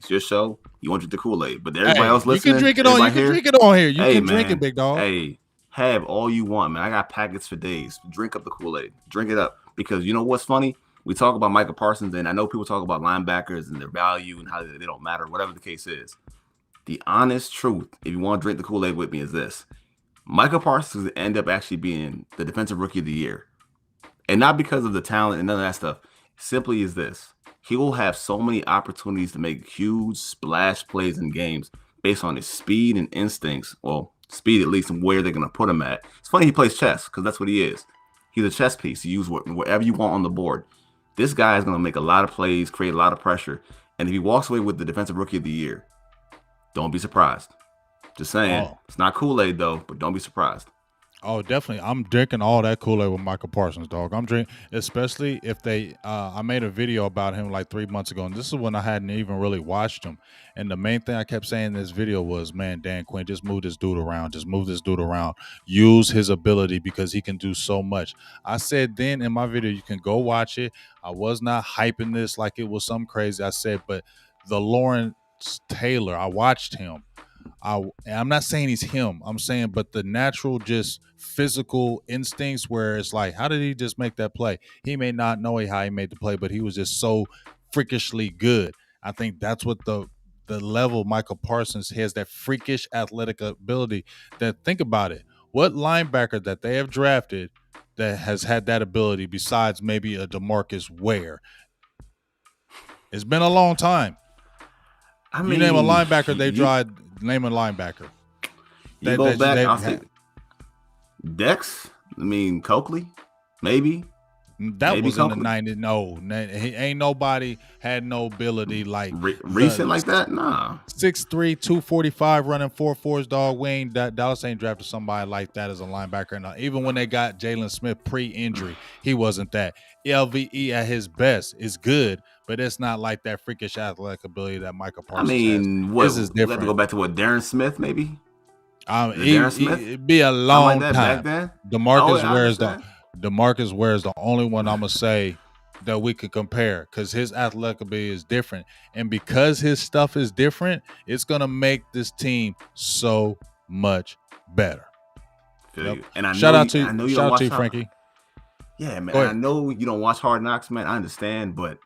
[SPEAKER 2] your show. You want to drink the Kool-Aid, but everybody else listening,
[SPEAKER 1] you can drink it on. You can drink it on here. You can drink it, big dog.
[SPEAKER 2] Hey, have all you want, man. I got packets for days. Drink up the Kool-Aid. Drink it up, because you know what's funny? We talk about Michael Parsons, and I know people talk about linebackers and their value and how they don't matter, whatever the case is. The honest truth, if you want to drink the Kool-Aid with me, is this. Michael Parsons will end up actually being the defensive rookie of the year. And not because of the talent and none of that stuff. Simply is this. he will have so many opportunities to make huge splash plays in games based on his speed and instincts. Well, speed at least, and where they're going to put him at. It's funny he plays chess because that's what he is. He's a chess piece. You use whatever you want on the board. This guy is going to make a lot of plays, create a lot of pressure. And if he walks away with the defensive rookie of the year, don't be surprised. Just saying,
[SPEAKER 1] Oh,
[SPEAKER 2] it's not Kool-Aid though, but don't be surprised.
[SPEAKER 1] Oh, definitely. I'm drinking all that Kool-Aid with Michael Parsons, dog. I'm drinking, especially if they. I made a video about him like 3 months ago, and this is when I hadn't even really watched him. And the main thing I kept saying in this video was, "Man, Dan Quinn, just move this dude around. Just move this dude around. Use his ability because he can do so much." I said then in my video, you can go watch it. I was not hyping this like it was some crazy. I said, but the Lawrence Taylor, I watched him. I'm not saying he's him. I'm saying, but the natural, just physical instincts, where it's like, how did he just make that play? He may not know how he made the play, but he was just so freakishly good. I think that's what the level Michael Parsons has, that freakish athletic ability. That, think about it. What linebacker that they have drafted that has had that ability besides maybe a DeMarcus Ware? It's been a long time.
[SPEAKER 2] I
[SPEAKER 1] You name a
[SPEAKER 2] mean,
[SPEAKER 1] linebacker they
[SPEAKER 2] you
[SPEAKER 1] tried. Name a linebacker.
[SPEAKER 2] you go back. I'll say Dex. I mean, Coakley, maybe,
[SPEAKER 1] That
[SPEAKER 2] maybe
[SPEAKER 1] was in the
[SPEAKER 2] Coakley.
[SPEAKER 1] '90s. No, ain't nobody had no ability like
[SPEAKER 2] Recent
[SPEAKER 1] the
[SPEAKER 2] like that? Nah.
[SPEAKER 1] 6'3", 245 running 4.4s, dog. Wayne Dallas ain't drafted somebody like that as a linebacker. And even when they got Jalen Smith pre-injury, he wasn't that. LVE at his best is good, but it's not like that freakish athletic ability that Michael
[SPEAKER 2] I
[SPEAKER 1] Parsons has.
[SPEAKER 2] mean, what
[SPEAKER 1] This is
[SPEAKER 2] we have to go
[SPEAKER 1] different.
[SPEAKER 2] back to what Darren Smith maybe? Is it Darren Smith?
[SPEAKER 1] It'd be a
[SPEAKER 2] Something like
[SPEAKER 1] long
[SPEAKER 2] that back
[SPEAKER 1] time.
[SPEAKER 2] then. Oh,
[SPEAKER 1] Demarcus
[SPEAKER 2] yeah, I
[SPEAKER 1] Ware is the
[SPEAKER 2] understand.
[SPEAKER 1] Demarcus Ware is the only one I'm gonna say that we could compare, because his athletic ability is different, and because his stuff is different, it's gonna make this team so much better.
[SPEAKER 2] Feel
[SPEAKER 1] Yep.
[SPEAKER 2] you. And I know you don't
[SPEAKER 1] Shout out to
[SPEAKER 2] watch
[SPEAKER 1] you,
[SPEAKER 2] how.
[SPEAKER 1] Frankie.
[SPEAKER 2] Yeah, man.
[SPEAKER 1] Go
[SPEAKER 2] And I
[SPEAKER 1] ahead.
[SPEAKER 2] know you don't watch Hard Knocks, man. I understand, but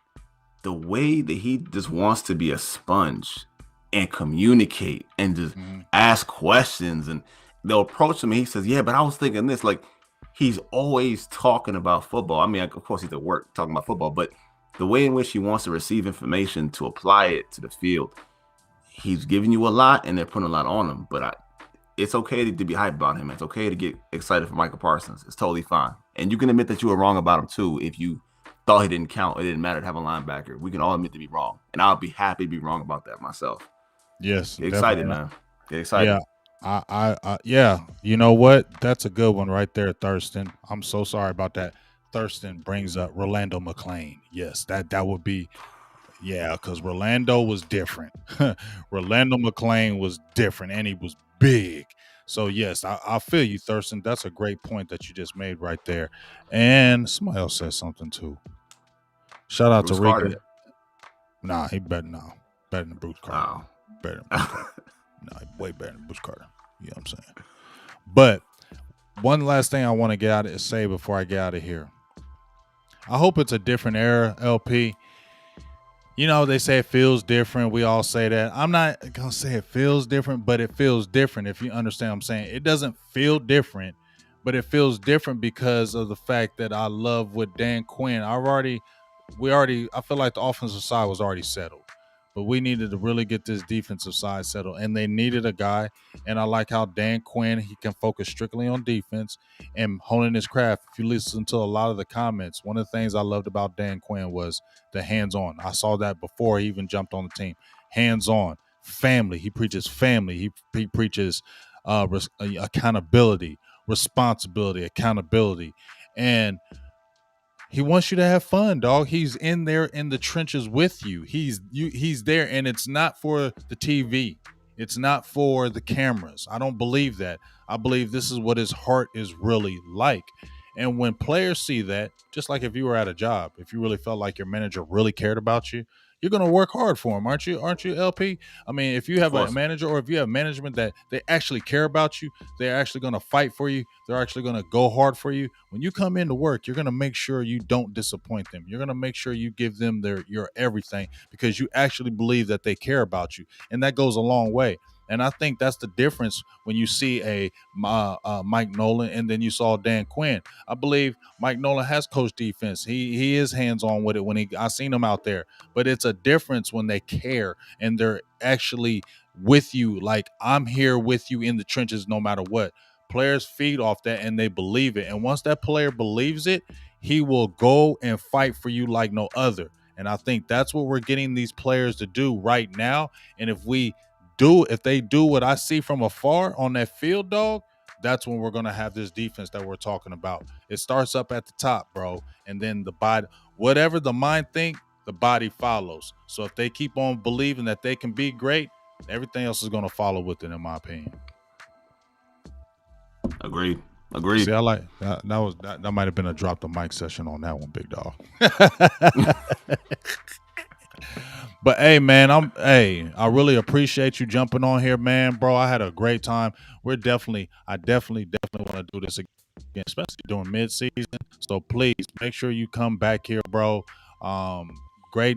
[SPEAKER 2] the way that he just wants to be a sponge and communicate and just
[SPEAKER 1] Mhm.
[SPEAKER 2] ask questions, and they'll approach him and he says, "Yeah, but I was thinking this." Like, he's always talking about football. I mean, of course he's at work talking about football, but the way in which he wants to receive information to apply it to the field, he's giving you a lot and they're putting a lot on him. But it's okay to be hyped about him. It's okay to get excited for Michael Parsons. It's totally fine. And you can admit that you were wrong about him too. If you thought he didn't count, it didn't matter to have a linebacker. We can all admit to be wrong. And I'll be happy to be wrong about that myself.
[SPEAKER 1] Yes,
[SPEAKER 2] Get excited,
[SPEAKER 1] definitely.
[SPEAKER 2] man. Get
[SPEAKER 1] Yeah,
[SPEAKER 2] excited.
[SPEAKER 1] yeah. You know what? That's a good one right there, Thurston. I'm so sorry about that. Thurston brings up Rolando McClain. Yes, that would be. Yeah, because Rolando was different. Rolando McClain was different, and he was big. So yes, I feel you, Thurston. That's a great point that you just made right there. And somebody else said something too. Shout out to
[SPEAKER 2] Bruce
[SPEAKER 1] Rica.
[SPEAKER 2] Carter.
[SPEAKER 1] Nah, he better no. Better than Bruce Carter.
[SPEAKER 2] Oh.
[SPEAKER 1] Better than Bruce Carter. No, way better than Bruce Carter. You know what I'm saying? But one last thing I want to get out of say before I get out of here. I hope it's a different era, LP. You know, they say it feels different. We all say that. I'm not going to say it feels different, but it feels different, if you understand what I'm saying. It doesn't feel different, but it feels different because of the fact that I love what Dan Quinn. I feel like the offensive side was already settled, but we needed to really get this defensive side settled, and they needed a guy. And I like how Dan Quinn, he can focus strictly on defense and honing his craft. If you listen to a lot of the comments, one of the things I loved about Dan Quinn was the hands-on. I saw that before he even jumped on the team. Hands-on, family. He preaches family. He preaches accountability, responsibility, accountability, and he wants you to have fun, dog. He's in there in the trenches with you. He's there, and it's not for the TV. It's not for the cameras. I don't believe that. I believe this is what his heart is really like. And when players see that, just like if you were at a job, if you really felt like your manager really cared about you, you're gonna work hard for him, aren't you? Aren't you, LP? I mean, if you
[SPEAKER 2] Of
[SPEAKER 1] have a
[SPEAKER 2] course.
[SPEAKER 1] manager or if you have management that they actually care about you, they're actually gonna fight for you. They're actually gonna go hard for you. When you come into work, you're gonna make sure you don't disappoint them. You're gonna make sure you give them your everything because you actually believe that they care about you, and that goes a long way. And I think that's the difference when you see a Mike Nolan and then you saw Dan Quinn. I believe Mike Nolan has coached defense. He is hands on with it when I seen him out there. But it's a difference when they care and they're actually with you. Like, I'm here with you in the trenches no matter what. Players feed off that and they believe it. And once that player believes it, he will go and fight for you like no other. And I think that's what we're getting these players to do right now. And if they do what I see from afar on that field, dog, that's when we're gonna have this defense that we're talking about. It starts up at the top, bro, and then the body, whatever the mind think, the body follows. So if they keep on believing that they can be great, everything else is gonna follow with it, in my opinion.
[SPEAKER 2] Agreed.
[SPEAKER 1] See,
[SPEAKER 2] Agreed.
[SPEAKER 1] I like that might have been a drop the mic session on that one, big dog. But hey, man, I really appreciate you jumping on here, man, bro. I had a great time. I definitely want to do this again, especially during mid-season. So please make sure you come back here, bro. Um, great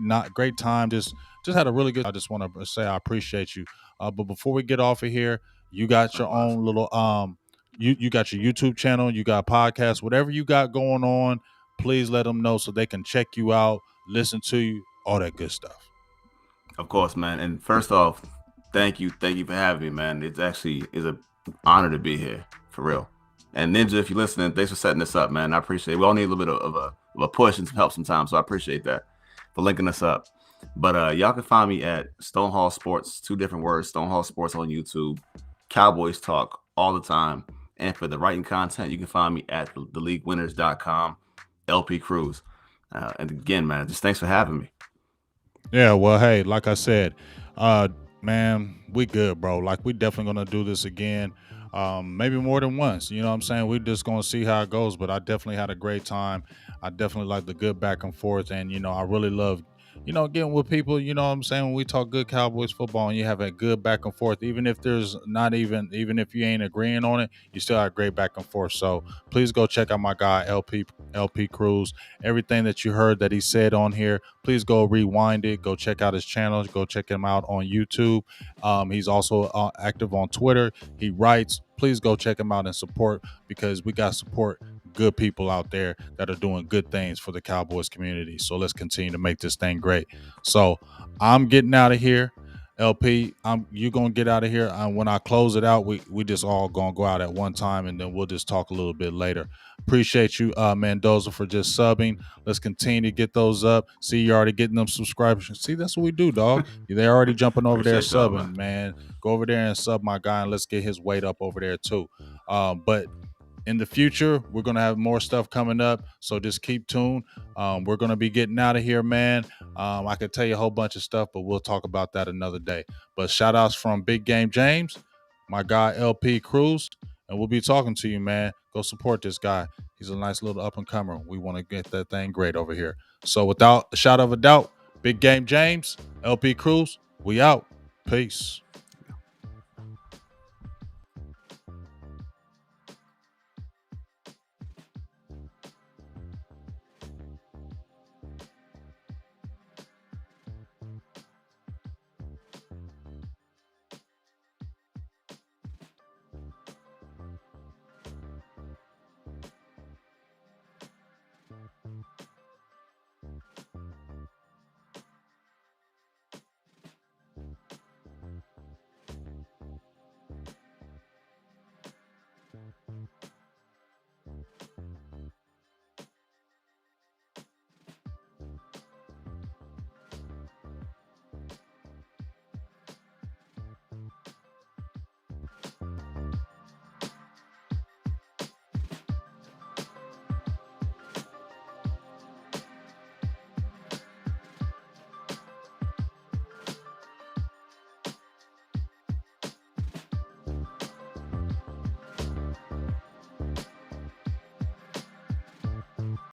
[SPEAKER 1] time. Just had a really good. I just want to say I appreciate you. But before we get off of here, you got your
[SPEAKER 2] Likewise.
[SPEAKER 1] own little you got your YouTube channel, you got podcasts, whatever you got going on. Please let them know so they can check you out, listen to you, all that good stuff.
[SPEAKER 2] Of course, man. And first off, thank you for having me, man. It's actually is an honor to be here, for real. And Ninja, if you're listening, thanks for setting this up, man. I appreciate it. We all need a little bit of a push and some help sometimes, so I appreciate that for linking us up. But y'all can find me at Stonehall Sports, 2 different words, Stonehall Sports on YouTube. Cowboys talk all the time. And for the writing content, you can find me at theleaguewinners.com, LP Cruz. And again, man, just thanks for having me.
[SPEAKER 1] Yeah, well, hey, like I said, uh, man, we good, bro. Like, we definitely gonna do this again. Maybe more than once. You know what I'm saying? We're just gonna see how it goes. But I definitely had a great time. I definitely like the good back and forth, and I really love, getting with people. You know what I'm saying? When we talk good Cowboys football, and you have a good back and forth, even if there's not even if you ain't agreeing on it, you still have great back and forth. So please go check out my guy LP Cruz. Everything that you heard that he said on here, please go rewind it. Go check out his channels. Go check him out on YouTube. He's also active on Twitter. He writes. Please go check him out and support, because we got support good people out there that are doing good things for the Cowboys community. So let's continue to make this thing great. So I'm getting out of here. LP, you gonna get out of here. When I close it out, we just all gonna go out at one time, and then we'll just talk a little bit later. Appreciate you, Mendoza, for just subbing. Let's continue to get those up. See, you're already getting them subscribers. See, that's what we do, dog. They're already jumping over there
[SPEAKER 2] Appreciate y'all,
[SPEAKER 1] subbing, man. Go over there and sub my guy, and let's get his weight up over there too. But in the future, we're going to have more stuff coming up. So just keep tuned. We're going to be getting out of here, man. I could tell you a whole bunch of stuff, but we'll talk about that another day. But shout outs from Big Game James, my guy LP Cruz, and we'll be talking to you, man. Go support this guy. He's a nice little up and comer. We want to get that thing great over here. So without a shadow of a doubt, Big Game James, LP Cruz, we out. Peace.